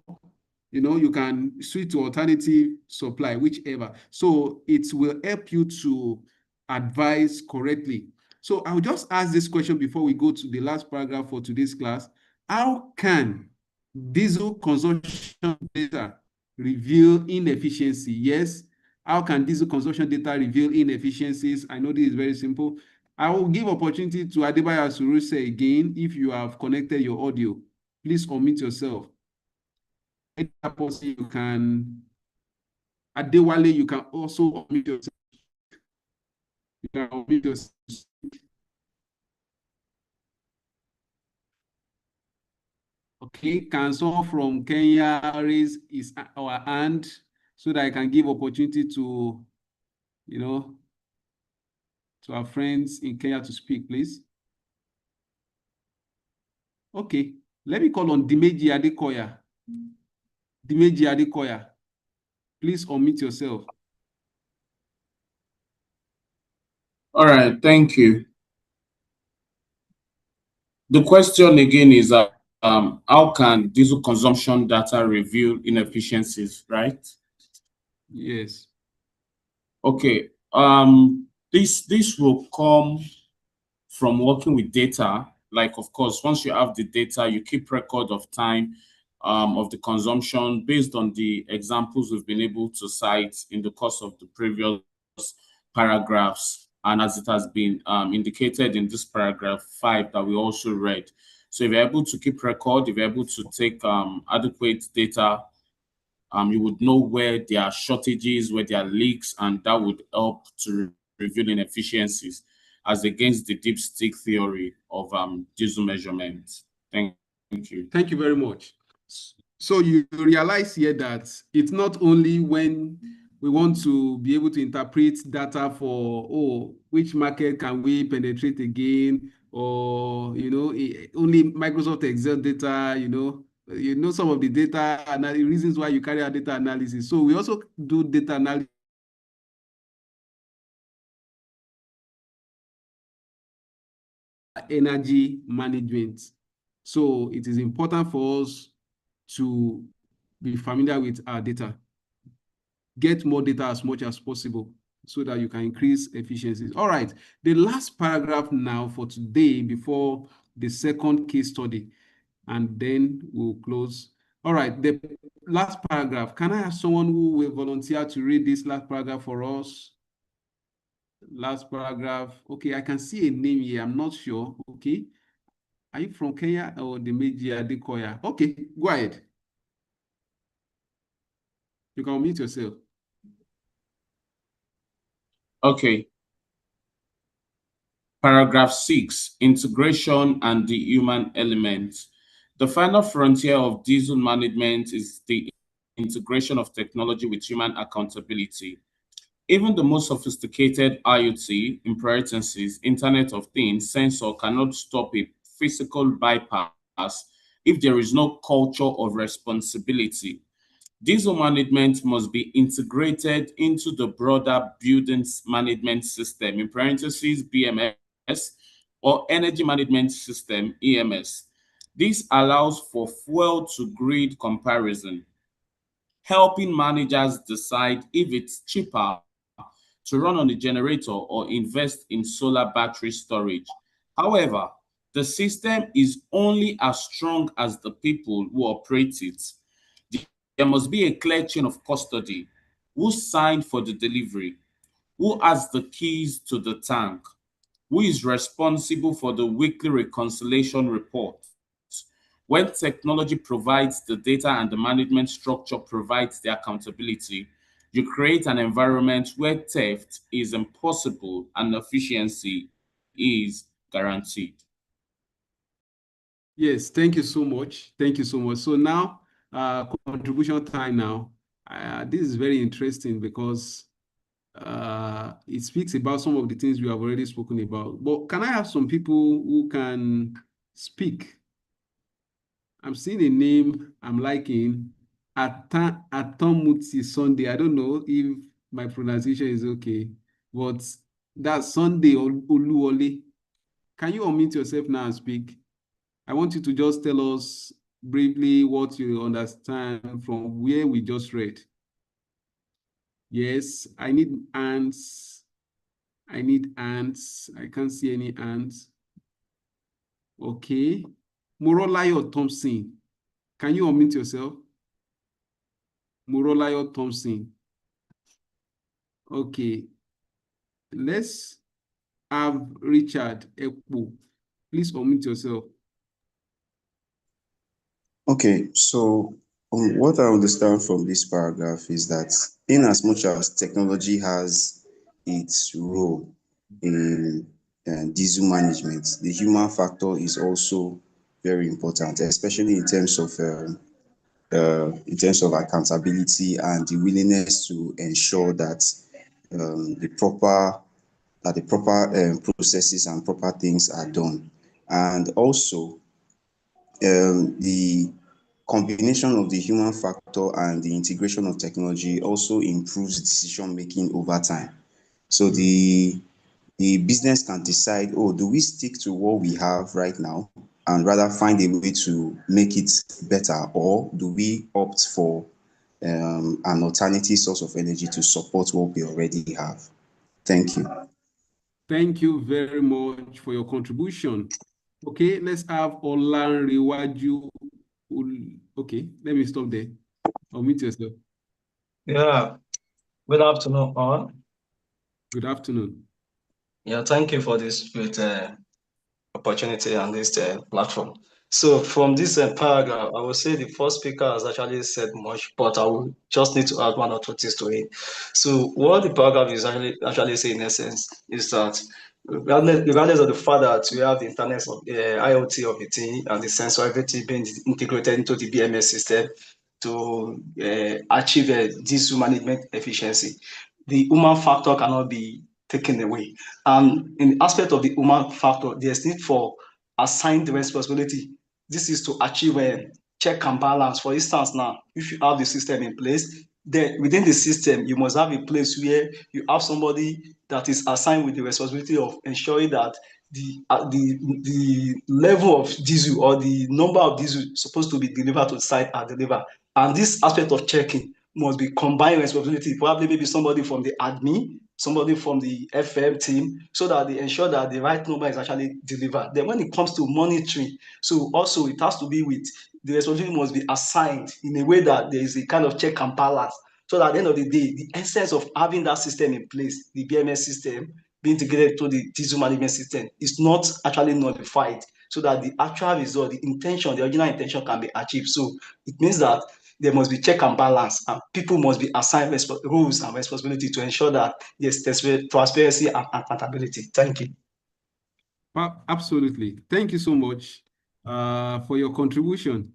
you can switch to alternative supply, whichever. So it will help you to advise correctly. So I'll just ask this question before we go to the last paragraph for today's class. How can diesel consumption data reveal inefficiency? Yes. How can diesel consumption data reveal inefficiencies? I know this is very simple. I will give opportunity to Adebayo Suruse again. If you have connected your audio, please unmute yourself. You can, Adewale, you can also unmute yourself. You can unmute yourself. Okay, can someone from Kenya raise our hand so that I can give opportunity to, to our friends in Kenya to speak, please? Okay, let me call on Dimeji Adekoya. Dimeji Adekoya, please unmute yourself. All right, thank you. The question again is, how can diesel consumption data reveal inefficiencies, right? Yes. Okay. This will come from working with data. Like, of course, once you have the data, you keep record of time of the consumption based on the examples we've been able to cite in the course of the previous paragraphs, and as it has been indicated in this paragraph 5 that we also read. So if you're able to keep record, if you're able to take adequate data, you would know where there are shortages, where there are leaks, and that would help to reveal inefficiencies as against the deep stick theory of diesel measurement. Thank you. Thank you very much. So you realize here that it's not only when we want to be able to interpret data for, which market can we penetrate again, or, only Microsoft Excel data, some of the data and the reasons why you carry out data analysis. So we also do data analysis. Energy management. So it is important for us to be familiar with our data. Get more data as much as possible so that you can increase efficiencies. All right, the last paragraph now for today before the second case study, and then we'll close. All right, the last paragraph. Can I have someone who will volunteer to read this last paragraph for us? Last paragraph. Okay, I can see a name here. I'm not sure. Okay. Are you from Kenya or Dimeji Adekoya? Okay, go ahead. You can unmute yourself. Okay. Paragraph 6, integration and the human element. The final frontier of diesel management is the integration of technology with human accountability. Even the most sophisticated IoT, in parentheses, Internet of Things, sensor cannot stop a physical bypass if there is no culture of responsibility. Diesel management must be integrated into the broader buildings management system, in parentheses, BMS, or energy management system, EMS. This allows for fuel-to-grid comparison, helping managers decide if it's cheaper to run on a generator or invest in solar battery storage. However, the system is only as strong as the people who operate it. There must be a clear chain of custody. Who signed for the delivery? Who has the keys to the tank? Who is responsible for the weekly reconciliation report? When technology provides the data and the management structure provides the accountability, you create an environment where theft is impossible and efficiency is guaranteed. Yes, thank you so much. Thank you so much. So now, contribution time now. This is very interesting because it speaks about some of the things we have already spoken about. But can I have some people who can speak? I'm seeing a name I'm liking, Atomuti Sunday. I don't know if my pronunciation is okay, but that's Sunday Oluwole. Can you unmute yourself now and speak? I want you to just tell us briefly what you understand from where we just read. Yes, I need ants. I need ants. I can't see any ants. Okay. Morolayo Thompson. Can you unmute yourself? Morolayo Thompson. Okay. Let's have Richard Ekpo. Please unmute yourself. Okay, so what I understand from this paragraph is that in as much as technology has its role in diesel management, the human factor is also very important, especially in terms of accountability and the willingness to ensure that the proper processes and proper things are done, and also the combination of the human factor and the integration of technology also improves decision making over time. So the business can decide, oh, do we stick to what we have right now and rather find a way to make it better, or do we opt for an alternative source of energy to support what we already have? Thank you. Thank you very much for your contribution. Okay, let's have Olanrewaju. Okay, let me stop there. Unmute yourself. Yeah, good afternoon, all. Good afternoon. Yeah, thank you for this great opportunity and this platform. So from this paragraph, I will say the first speaker has actually said much, but I will just need to add one or two things to it. So what the paragraph is actually saying in essence is that regardless of the fact that we have the internet of IoT of the thing and the sensor, everything being integrated into the BMS system to achieve diesel management efficiency, the human factor cannot be taken away. And in the aspect of the human factor, there's need for assigned responsibility. This is to achieve a check and balance. For instance, now, if you have the system in place, then within the system, you must have a place where you have somebody that is assigned with the responsibility of ensuring that the level of diesel or the number of diesel supposed to be delivered to the site are delivered. And this aspect of checking must be combined responsibility, probably maybe somebody from the admin, somebody from the FM team, so that they ensure that the right number is actually delivered. Then when it comes to monitoring, so also it has to be with the responsibility must be assigned in a way that there is a kind of check and balance, so that at the end of the day, the essence of having that system in place, the BMS system, being integrated to the diesel management system, is not actually nullified, so that the actual result, the intention, the original intention can be achieved. So it means that there must be check and balance, and people must be assigned roles and responsibility to ensure that there's transparency and accountability. Thank you. Absolutely. Thank you so much for your contribution.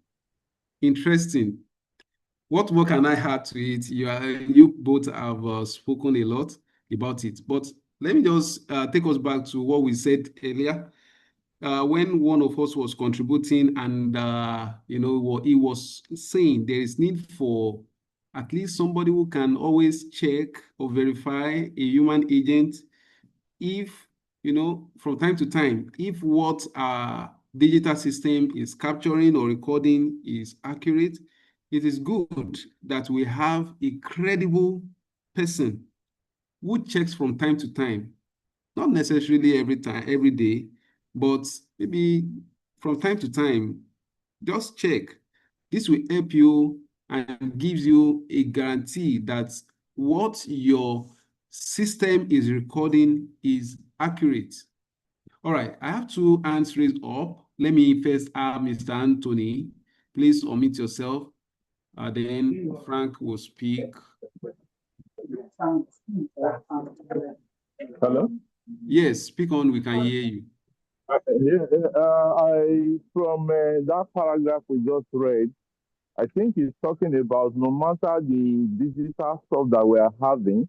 Interesting. What more can I add to it? You both have spoken a lot about it, but let me just take us back to what we said earlier. When one of us was contributing, and what he was saying, there is need for at least somebody who can always check or verify a human agent if, from time to time, if what digital system is capturing or recording is accurate, it is good that we have a credible person who checks from time to time, not necessarily every day, but maybe from time to time, just check. This will help you and gives you a guarantee that what your system is recording is accurate. All right, I have 2 hands raised up. Let me first have Mr. Anthony. Please unmute yourself. Then Frank will speak. Hello? Yes, speak on, we can hear you. From that paragraph we just read, I think he's talking about no matter the digital stuff that we are having,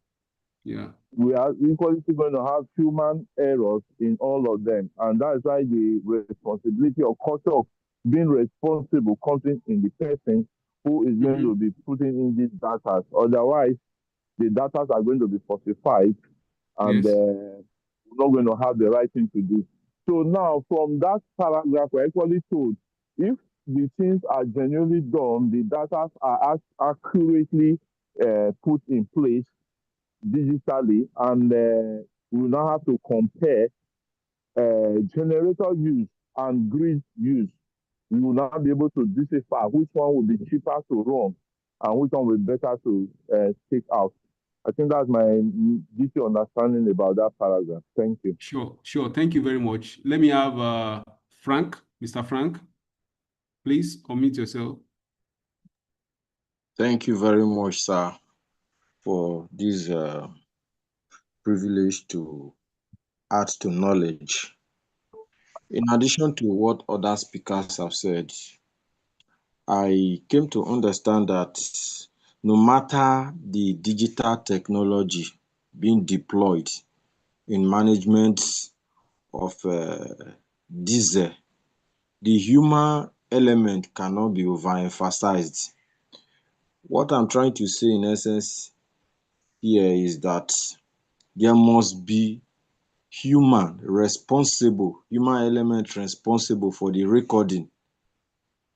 we are equally going to have human errors in all of them. And that's why the responsibility or culture of being responsible comes in the person who is going to be putting in these data. Otherwise, the data are going to be falsified and we're not going to have the right thing to do. So now, from that paragraph, we're equally told if the things are genuinely done, the data are accurately put in place digitally, and we now have to compare generator use and grid use. We will now be able to decipher which one will be cheaper to run and which one will be better to take out. I think that's my deep understanding about that paragraph. Thank you. Sure. Thank you very much. Let me have Frank, Mr. Frank. Please unmute yourself. Thank you very much, sir, for this privilege to add to knowledge. In addition to what other speakers have said, I came to understand that no matter the digital technology being deployed in management of diesel, the human element cannot be overemphasized. What I'm trying to say in essence here is that there must be human element responsible for the recording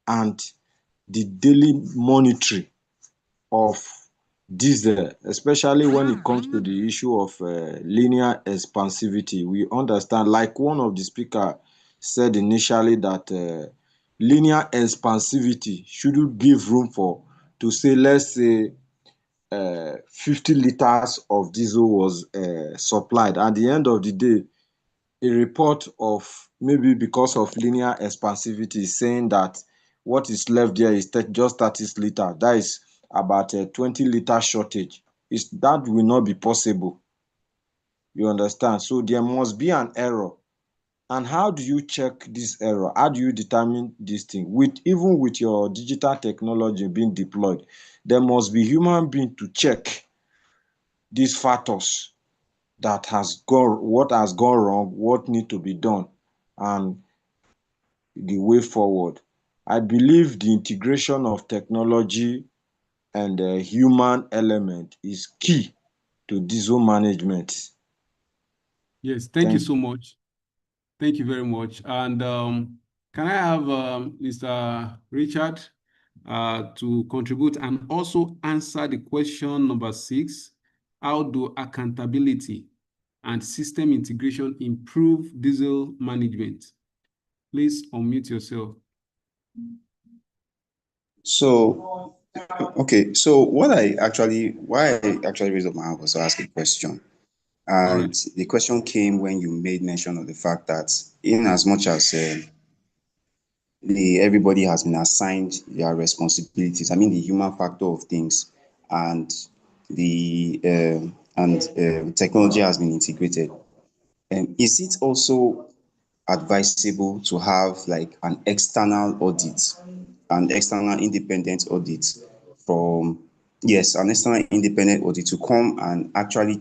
and the daily monitoring of diesel, especially when it comes to the issue of linear expansivity. We understand, like one of the speakers said initially, that linear expansivity shouldn't give room for, to say, let's say 50 liters of diesel was supplied. At the end of the day, a report of maybe because of linear expansivity saying that what is left there is just 30 liters. That is about a 20-liter shortage. That will not be possible. You understand? So there must be an error. And how do you check this error? How do you determine this thing? Even with your digital technology being deployed, there must be human being to check these factors that what has gone wrong, what need to be done, and the way forward. I believe the integration of technology and the human element is key to diesel management. Yes, thank you so much. Thank you very much. And can I have Mr. Richard to contribute and also answer the question number 6? How do accountability and system integration improve diesel management? Please unmute yourself. So, okay. So why I actually raised up my hand was to ask a question. And the question came when you made mention of the fact that in as much as everybody has been assigned their responsibilities, I mean the human factor of things, and the technology has been integrated. Is it also advisable to have like an external audit, an external independent audit an external independent audit to come and actually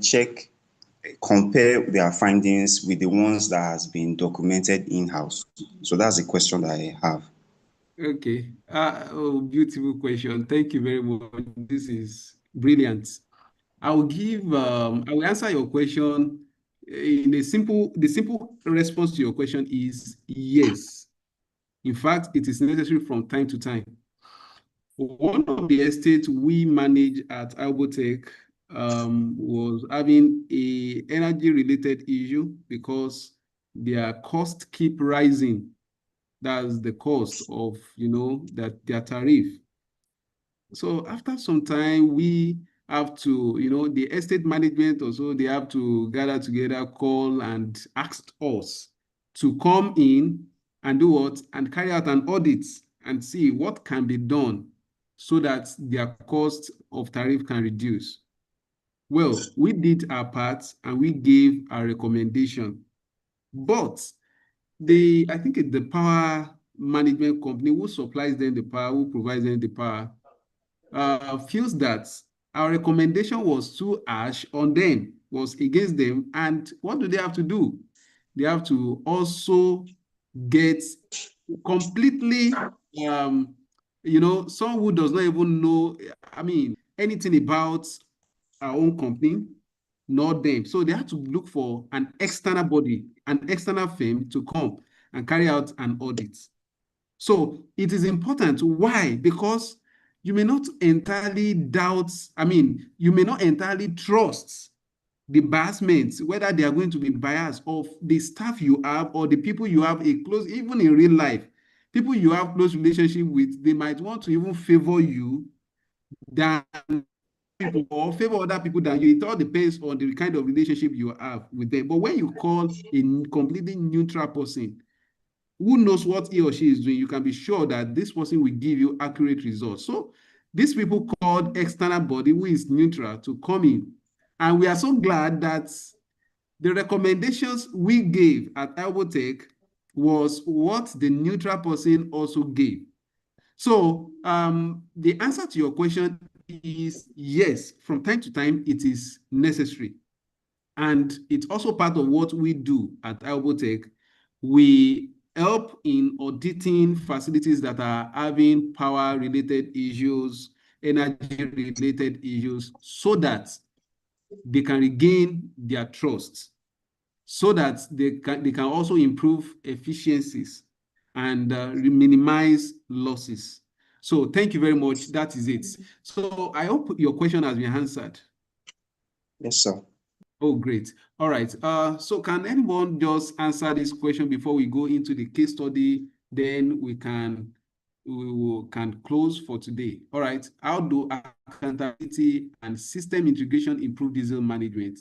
compare their findings with the ones that has been documented in-house? So that's the question that I have. Okay. Beautiful question. Thank you very much. This is brilliant. I will answer your question in the simple response to your question is yes. In fact, it is necessary from time to time. One of the estates we manage at Albotech was having a energy-related issue because their costs keep rising. That's the cost of, their tariff. So after some time, we have to, the estate management also, they have to gather together, call and ask us to come in and do what? And carry out an audit and see what can be done so that their cost of tariff can reduce. Well, we did our part and we gave our recommendation. But I think it's the power management company who supplies them the power, who provides them the power, feels that our recommendation was too harsh on them, was against them. And what do they have to do? They have to also get completely, someone who does not even know, anything about our own company, not them. So they have to look for an external body, an external firm to come and carry out an audit. So it is important. Why? Because you may not entirely you may not entirely trust the biasment, whether they are going to be biased of the staff you have or the people you have even in real life, people you have close relationship with, they might want to even favor you than people or favor other people than you. It all depends on the kind of relationship you have with them. But when you call a completely neutral person who knows what he or she is doing, you can be sure that this person will give you accurate results. So these people called external body who is neutral to come in. And we are so glad that the recommendations we gave at Albotech was what the neutral person also gave. So the answer to your question is yes, from time to time, it is necessary. And it's also part of what we do at Albotech. We help in auditing facilities that are having power-related issues, energy-related issues, so that they can regain their trust, so that they can also improve efficiencies and minimize losses. So thank you very much. That is it. So I hope your question has been answered. Yes, sir. Oh, great. All right. So can anyone just answer this question before we go into the case study? Then we can close for today. All right. How do accountability and system integration improve diesel management?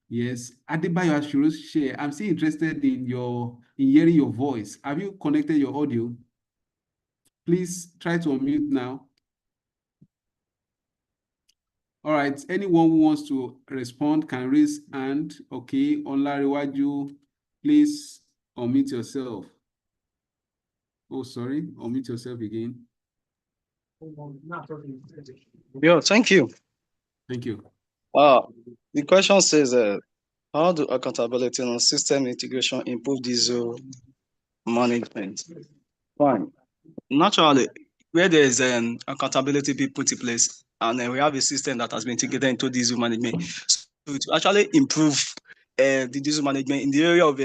Yes. Adebayo Ashuroshe, I'm still interested in hearing your voice. Have you connected your audio? Please try to unmute now. All right, anyone who wants to respond can raise hand. Okay, Olarewaju, please unmute yourself. Oh, sorry, unmute yourself again. Yeah, thank you. Thank you. The question says, how do accountability and system integration improve diesel management? Fine. Naturally, where there is an accountability being put in place, and then we have a system that has been integrated into diesel management, so to actually improve the diesel management in the area of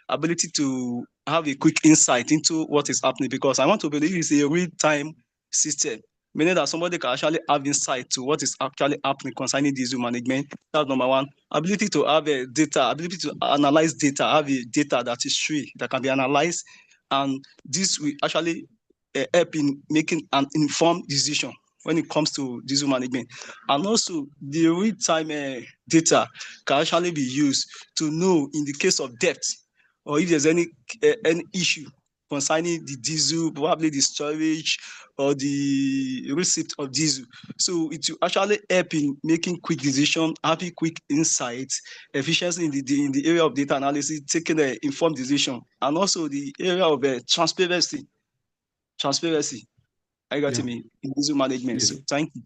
ability to have a quick insight into what is happening, because I want to believe it's a real-time system, meaning that somebody can actually have insight to what is actually happening concerning diesel management. That's number one. Ability to have data, ability to analyze data, have a data that is true, that can be analyzed, and this will actually help in making an informed decision when it comes to diesel management. And also the real-time data can actually be used to know in the case of debt, or if there's any issue concerning the diesel, probably the storage or the receipt of diesel. So it will actually help in making quick decision, having quick insights, efficiency in the area of data analysis, taking an informed decision, and also the area of transparency. I got me in diesel management. Yes. So thank you.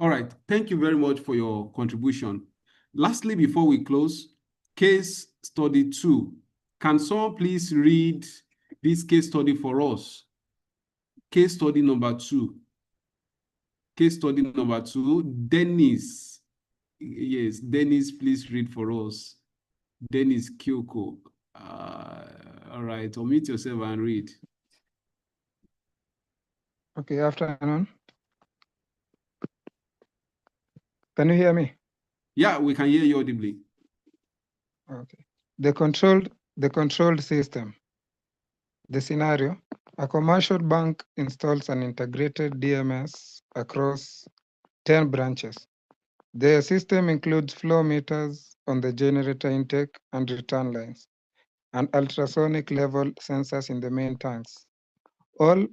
All right. Thank you very much for your contribution. Lastly, before we close, case study 2. Can someone please read this case study for us? Case study number 2. Case study number 2. Dennis. Yes, Dennis, please read for us. Dennis Kyoko. All right, unmute yourself and read. Okay, afternoon. Can you hear me? Yeah, we can hear you audibly. Okay. The controlled system. The scenario: a commercial bank installs an integrated DMS across 10 branches. The system includes flow meters on the generator intake and return lines, and ultrasonic level sensors in the main tanks. All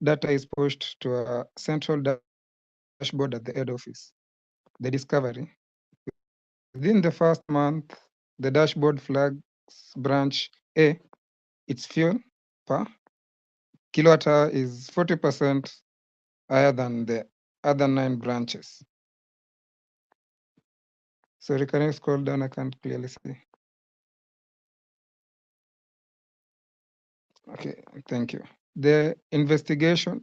data is pushed to a central dashboard at the head office. The discovery: within the first month, the dashboard flags branch A, its fuel per kilowatt hour is 40% higher than the other 9 branches. Sorry, can you scroll down? I can't clearly see. Okay, thank you. The investigation,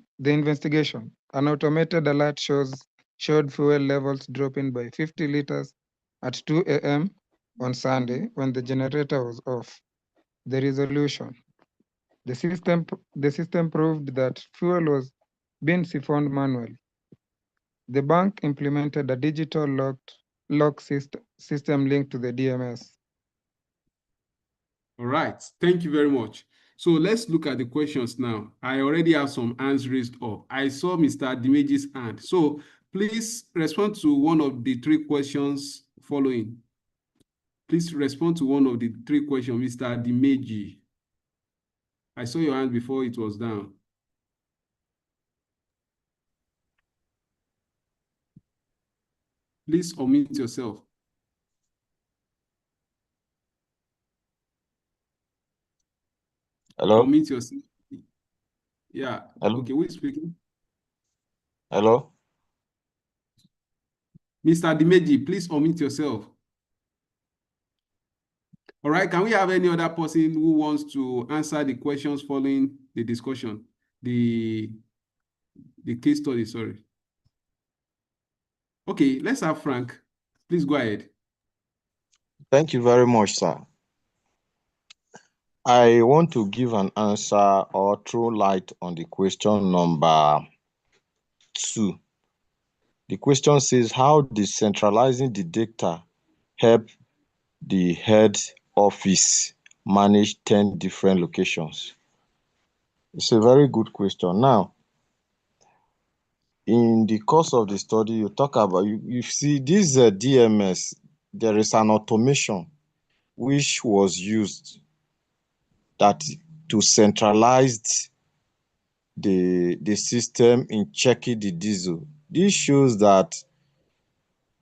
an automated alert showed fuel levels dropping by 50 liters at 2 a.m. on Sunday when the generator was off. The resolution: the system proved that fuel was being siphoned manually. The bank implemented a digital lock system linked to the DMS. All right, thank you very much. So let's look at the questions now. I already have some hands raised up. I saw Mr. Dimeji's hand. So please respond to one of the 3 questions following. Please respond to one of the 3 questions, Mr. Dimeji. I saw your hand before it was down. Please unmute yourself. Hello? Unmute yourself. Yeah. Hello? Okay, who is speaking? Hello? Mr. Dimeji, please unmute yourself. All right, can we have any other person who wants to answer the questions following the discussion? The case study, sorry. Okay, let's have Frank. Please go ahead. Thank you very much, sir. I want to give an answer or throw light on the question number 2. The question says, how decentralizing the data help the head office manage 10 different locations? It's a very good question. Now, in the course of the study, you talk about, you see this DMS, there is an automation which was used that to centralize the system in checking the diesel. This shows that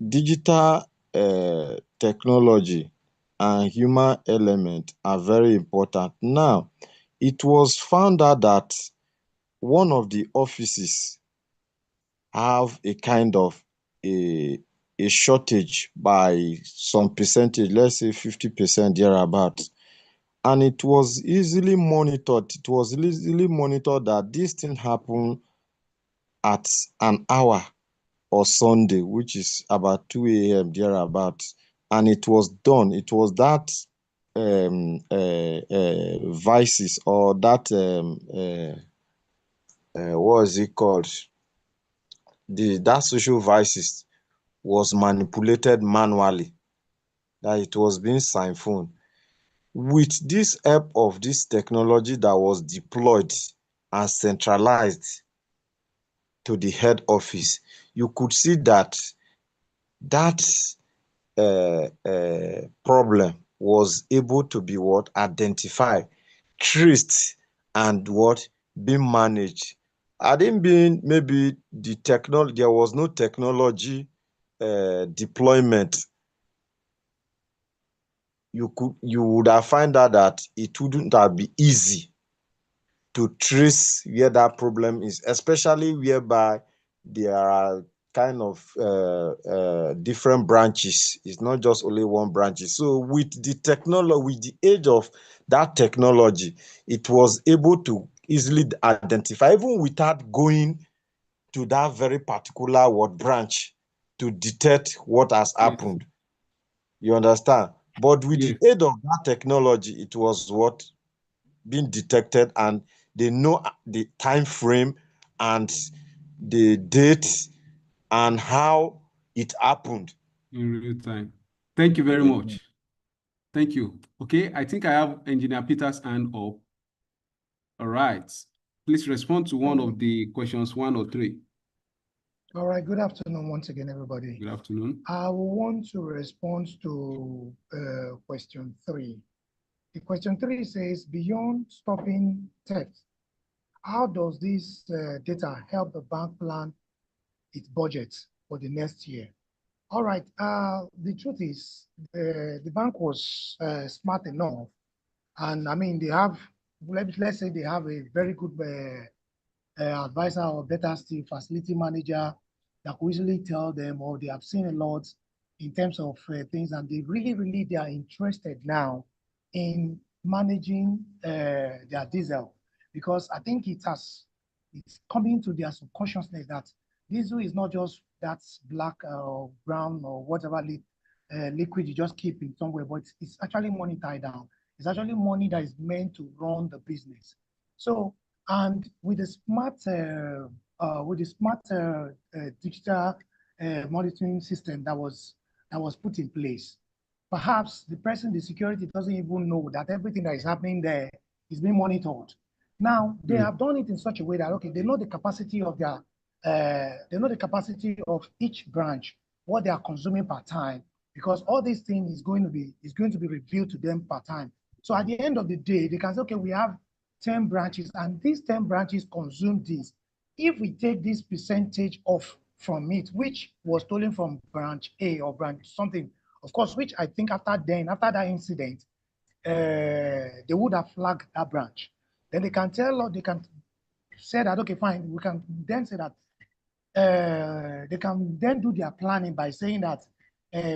digital technology and human element are very important. Now, it was found out that one of the offices have a kind of a shortage by some percentage, let's say 50% thereabout. And it was easily monitored. It was easily monitored that this thing happened at an hour or Sunday, which is about 2 a.m. thereabout. And it was done. It was that vices or that what is it called? That social vices was manipulated manually. That it was being siphoned. With this help of this technology that was deployed and centralized to the head office, you could see that problem was able to be identified, traced, and being managed. Had it been maybe the technology, there was no technology deployment, you would have found out that it wouldn't have been easy to trace where that problem is, especially whereby there are kind of different branches. It's not just only one branch. So with the technology, with the age of that technology, it was able to easily identify, even without going to that very particular branch to detect what has happened. You understand? But with the aid of that technology, it was being detected, and they know the time frame and the date and how it happened. In real time. Thank you very much. Thank you. Okay, I think I have Engineer Peter's hand up. All right. Please respond to one of the questions 1 or 3. All right, good afternoon once again, everybody. Good afternoon. I want to respond to question 3. The question 3 says, beyond stopping theft, how does this data help the bank plan its budget for the next year? All right, the truth is the bank was smart enough, and I mean, they have, let's say they have a very good advisor, or better still, facility manager that could easily tell them, or they have seen a lot in terms of things, and they really, they are interested now in managing their diesel, because I think it's coming to their subconsciousness that diesel is not just that black or brown or whatever liquid you just keep in somewhere, but it's actually money tied down. It's actually money that is meant to run the business. So, and with the smart digital monitoring system that was put in place, perhaps the person, the security, doesn't even know that everything that is happening there is being monitored. Now, they have done it in such a way that, okay, they know the capacity of their, they know the capacity of each branch, what they are consuming per time, because all these things is going to be revealed to them per time. So at the end of the day, they can say, okay, we have 10 branches, and these 10 branches consume this. If we take this percentage off from it, which was stolen from branch A or branch something, of course, which I think after that incident, they would have flagged that branch. Then they can say that, okay, fine, we can then say that they can then do their planning by saying that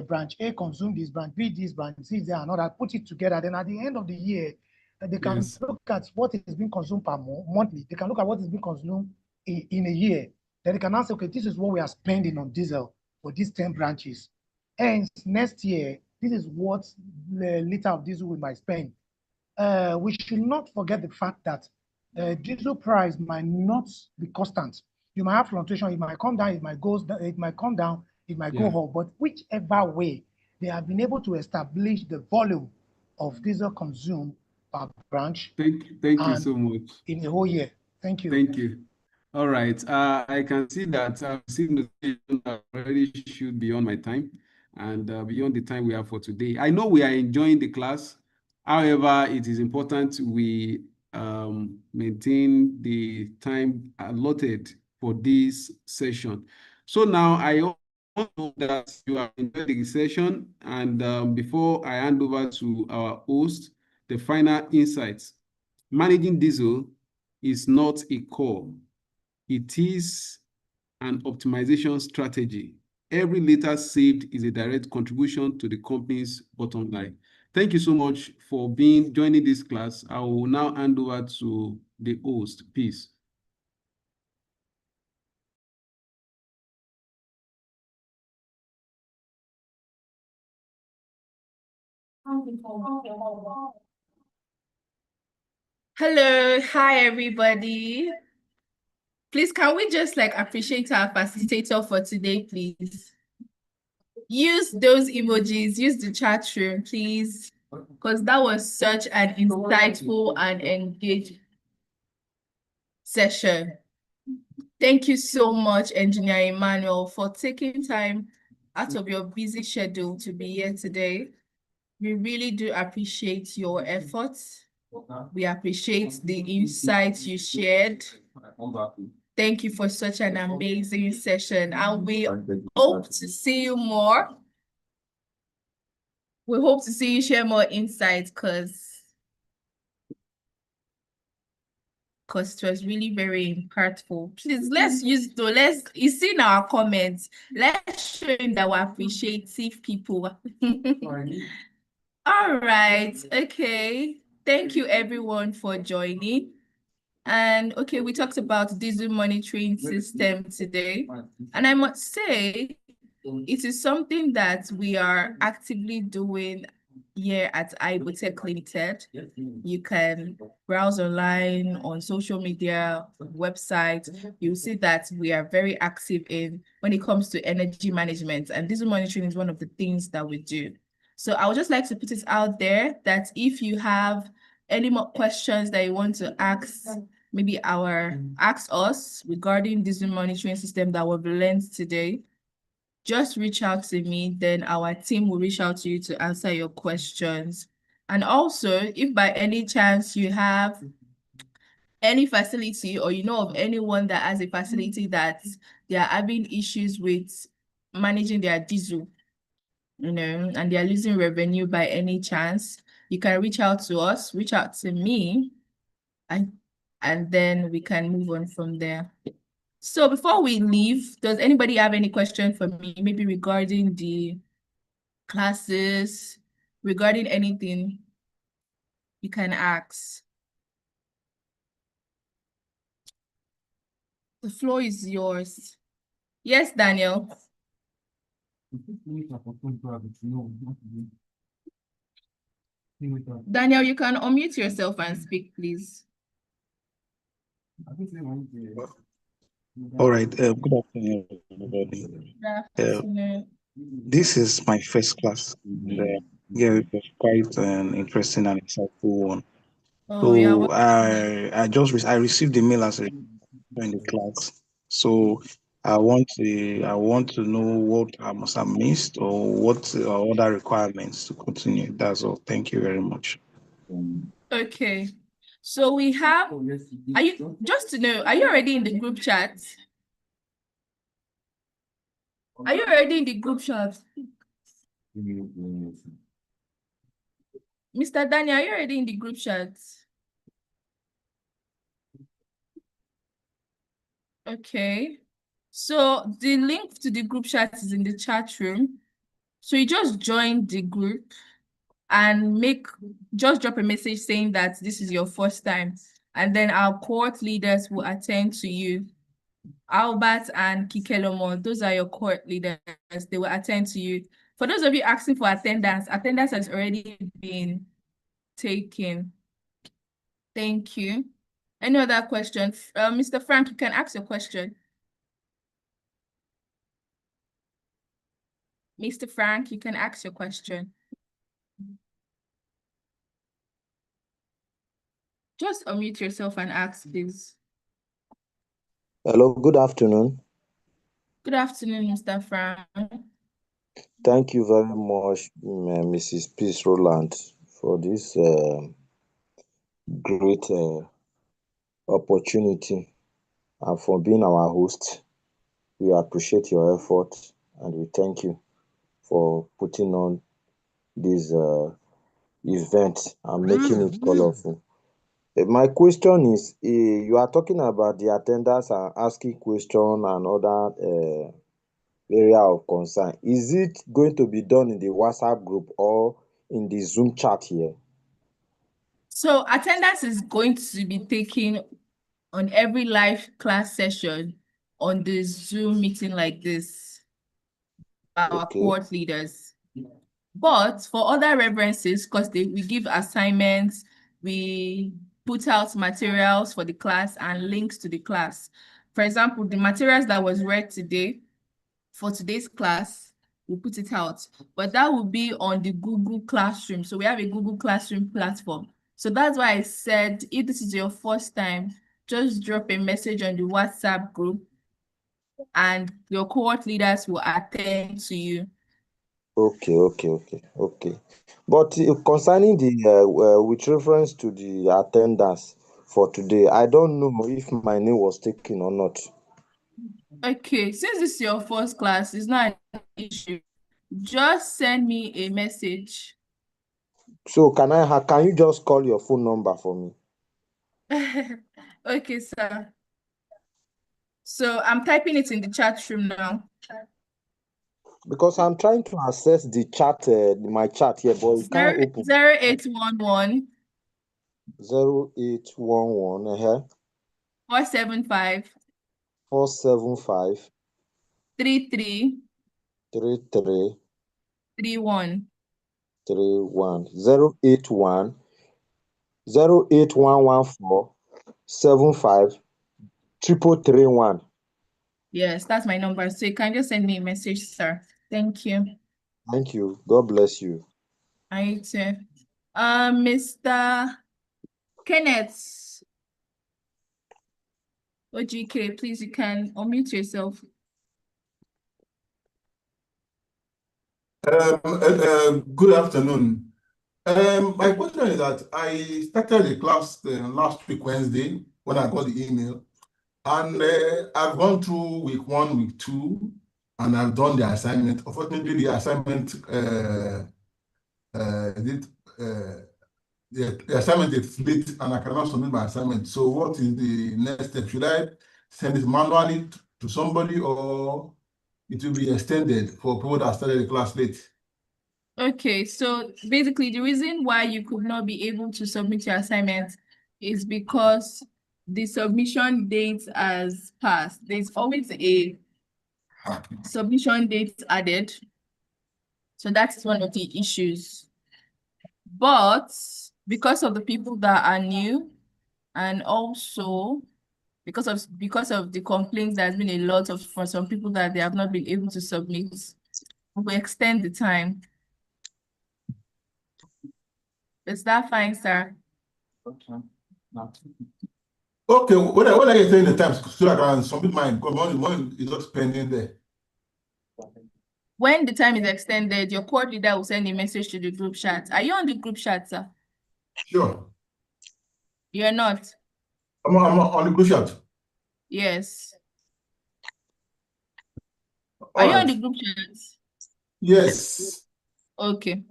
branch A consumed this, branch B this, branch C there, and all that, put it together. Then at the end of the year, they can look at what is being consumed per monthly. They can look at what is being consumed in a year. Then they can now say, okay, this is what we are spending on diesel for these 10 branches. Hence, next year, this is what the liter of diesel we might spend. We should not forget the fact that diesel price might not be constant. You might have fluctuation. It might come down. It might go down. It might come down. It might go up. But whichever way, they have been able to establish the volume of diesel consumed per branch. Thank you so much. In the whole year. Thank you. Thank you. All right. I can see that I've seen notification that already should be on my time and beyond the time we have for today. I know we are enjoying the class. However, it is important we maintain the time allotted for this session. So now I know that you have enjoyed the session, and before I hand over to our host, the final insights. Managing diesel is not a core. It is an optimization strategy. Every liter saved is a direct contribution to the company's bottom line. Thank you so much for joining this class. I will now hand over to the host. Peace. Hello, hi everybody. Please, can we just appreciate our facilitator for today, please? Use those emojis, use the chat room, please, because that was such an insightful and engaging session. Thank you so much, Engineer Emmanuel, for taking time out of your busy schedule to be here today. We really do appreciate your efforts. We appreciate the insights you shared. Thank you for such an amazing session, and we hope to see you more. We hope to see you share more insights because it was really very impactful. Please, you see in our comments, let's show him that we're appreciative people. All right, okay. Thank you everyone for joining. And okay, we talked about diesel monitoring system today. And I must say, it is something that we are actively doing here at iBotech Limited. You can browse online on social media, website. You'll see that we are very active in when it comes to energy management, and diesel monitoring is one of the things that we do. So I would just like to put it out there that if you have any more questions that you want to ask, maybe ask us regarding diesel monitoring system that we've learned today, just reach out to me, then our team will reach out to you to answer your questions. And also, if by any chance you have any facility or you know of anyone that has a facility that they are having issues with managing their diesel, and they are losing revenue by any chance, you can reach out to us, reach out to me, and then we can move on from there. So before we leave, does anybody have any question for me, maybe regarding the classes, regarding anything? You can ask. The floor is yours. Yes, Daniel. Daniel, you can unmute yourself and speak, please. All right. Good afternoon, everybody. This is my first class. Yeah, it was quite an interesting and insightful one. So I received the mail as a in the class. So I want to know what I must have missed or what other requirements to continue. That's all. Thank you very much. Okay. So we have, are you already in the group chat? Are you already in the group chat? Mr. Daniel, are you already in the group chat? Okay. So the link to the group chat is in the chat room. So you just join the group and just drop a message saying that this is your first time. And then our cohort leaders will attend to you. Albert and Kikelomo, those are your cohort leaders. They will attend to you. For those of you asking for attendance has already been taken. Thank you. Any other questions? Mr. Frank, you can ask your question. Mr. Frank, you can ask your question. Just unmute yourself and ask, please. Hello, good afternoon. Good afternoon, Mr. Frank. Thank you very much, Mrs. Peace Roland, for this great opportunity and for being our host. We appreciate your effort and we thank you for putting on this event and making it colorful. My question is, you are talking about the attendance and asking question and other area of concern. Is it going to be done in the WhatsApp group or in the Zoom chat here? So attendance is going to be taken on every live class session on the Zoom meeting like this by our cohort leaders. But for other references, because we give assignments, we put out materials for the class and links to the class. For example, the materials that was read today, for today's class, we put it out, but that will be on the Google Classroom. So we have a Google Classroom platform. So that's why I said, if this is your first time, just drop a message on the WhatsApp group and your cohort leaders will attend to you. Okay. But concerning the, with reference to the attendance for today, I don't know if my name was taken or not. Okay, since this is your first class, it's not an issue. Just send me a message. So can you just call your phone number for me? Okay, sir. So I'm typing it in the chat room now. Because I'm trying to access the chat, my chat here, but it can't open. 0811 0811 475 475 33 33 31. 31 081 08114 75 3331. Yes, that's my number. So you can just send me a message, sir. Thank you. Thank you. God bless you. I too. Mr. Kenneth OGK, please, you can unmute yourself. Good afternoon. My question is that I started the class last week, Wednesday, when I got the email. And I've gone through week 1, week 2, and I've done the assignment. Unfortunately, the assignment the assignment is late, and I cannot submit my assignment. So what is the next step? Should I send it manually to somebody, or it will be extended for people that started the class late? Okay, so basically the reason why you could not be able to submit your assignment is because the submission date has passed. There's always a submission date added. So that's one of the issues. But because of the people that are new, and also because of the complaints, there's been a lot of for some people that they have not been able to submit, we extend the time. Is that fine, sir? Okay, when are you saying the time so that I can submit mine? Because one is not pending there. When the time is extended, your court leader will send a message to the group chat. Are you on the group chat, sir? Sure. You're not? I'm on the group chat. Yes. All Are you right. on the group chat? Yes. Okay.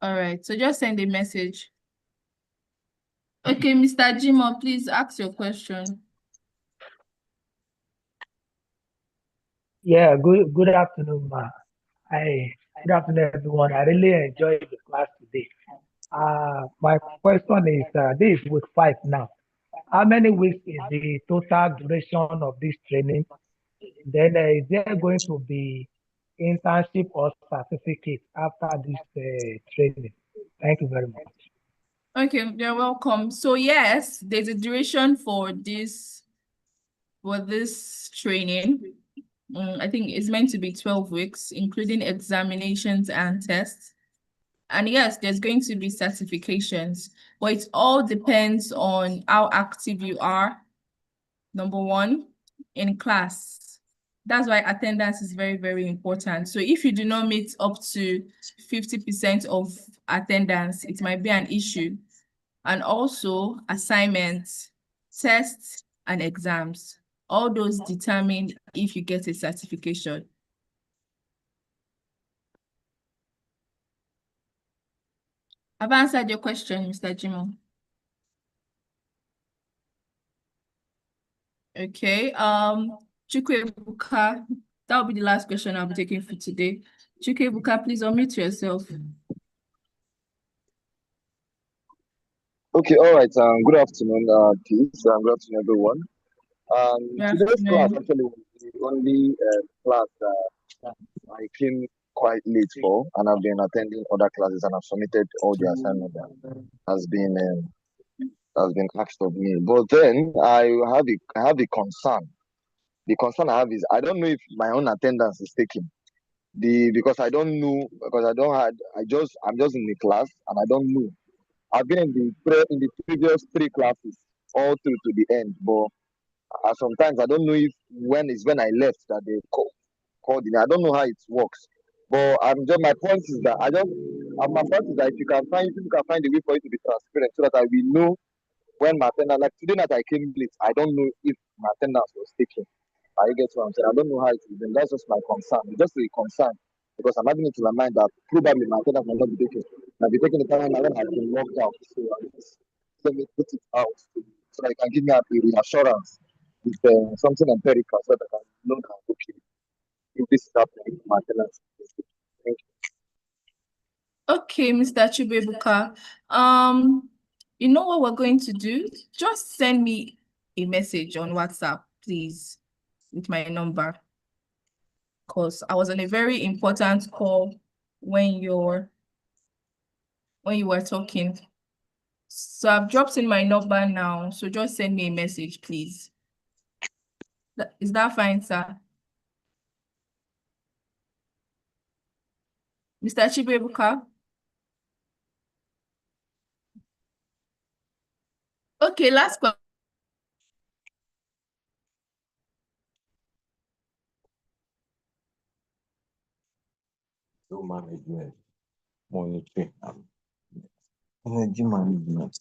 All right, so just send a message. Okay, Mr. Jimo, please ask your question. Yeah, good afternoon, ma. Good afternoon, everyone. I really enjoyed the class today. My question is, this is week 5 now. How many weeks is the total duration of this training? Then is there going to be internship or certificate after this training? Thank you very much. Okay, you're welcome. So yes, there's a duration for this training. I think it's meant to be 12 weeks, including examinations and tests. And yes, there's going to be certifications, but it all depends on how active you are, number one, in class. That's why attendance is very, very important. So if you do not meet up to 50% of attendance, it might be an issue. And also assignments, tests, and exams. All those determine if you get a certification. I've answered your question, Mr. Jimo. Okay, Chukwebuka, that will be the last question I'll be taking for today. Chukwebuka, please unmute yourself. Okay, all right. Good afternoon, peace, and good afternoon, everyone. Today's class actually was the only class that I came quite late for, and I've been attending other classes, and I've submitted all the assignment that has been asked of me. But then I have a concern. The concern I have is I don't know if my own attendance is taken. Because I don't know, because I'm just in the class and I don't know. I've been in the previous 3 classes all through to the end, but sometimes I don't know if when I left that they called in. I don't know how it works. But my point is that my point is that if you can find a way for it to be transparent so that I will know when my attendance, like today night I came late, I don't know if my attendance was taken. I get what I'm saying. I don't know how it is. And that's just my concern. It's just a concern because I'm having it in my mind that probably my attendance might not be taken. I'll be taking the time when I've been locked out. So let me put it out so that it can give me a reassurance with something empirical so that I can know that okay, if this is happening, my attendance is taken. Thank you. Okay, Mr. Chubebuka. You know what we're going to do? Just send me a message on WhatsApp, please, with my number. because I was on a very important call when you were talking. So I've dropped in my number now. So just send me a message, please. Is that fine, sir? Mr. Chibebuka? Okay, last question. Management, monitoring, energy management.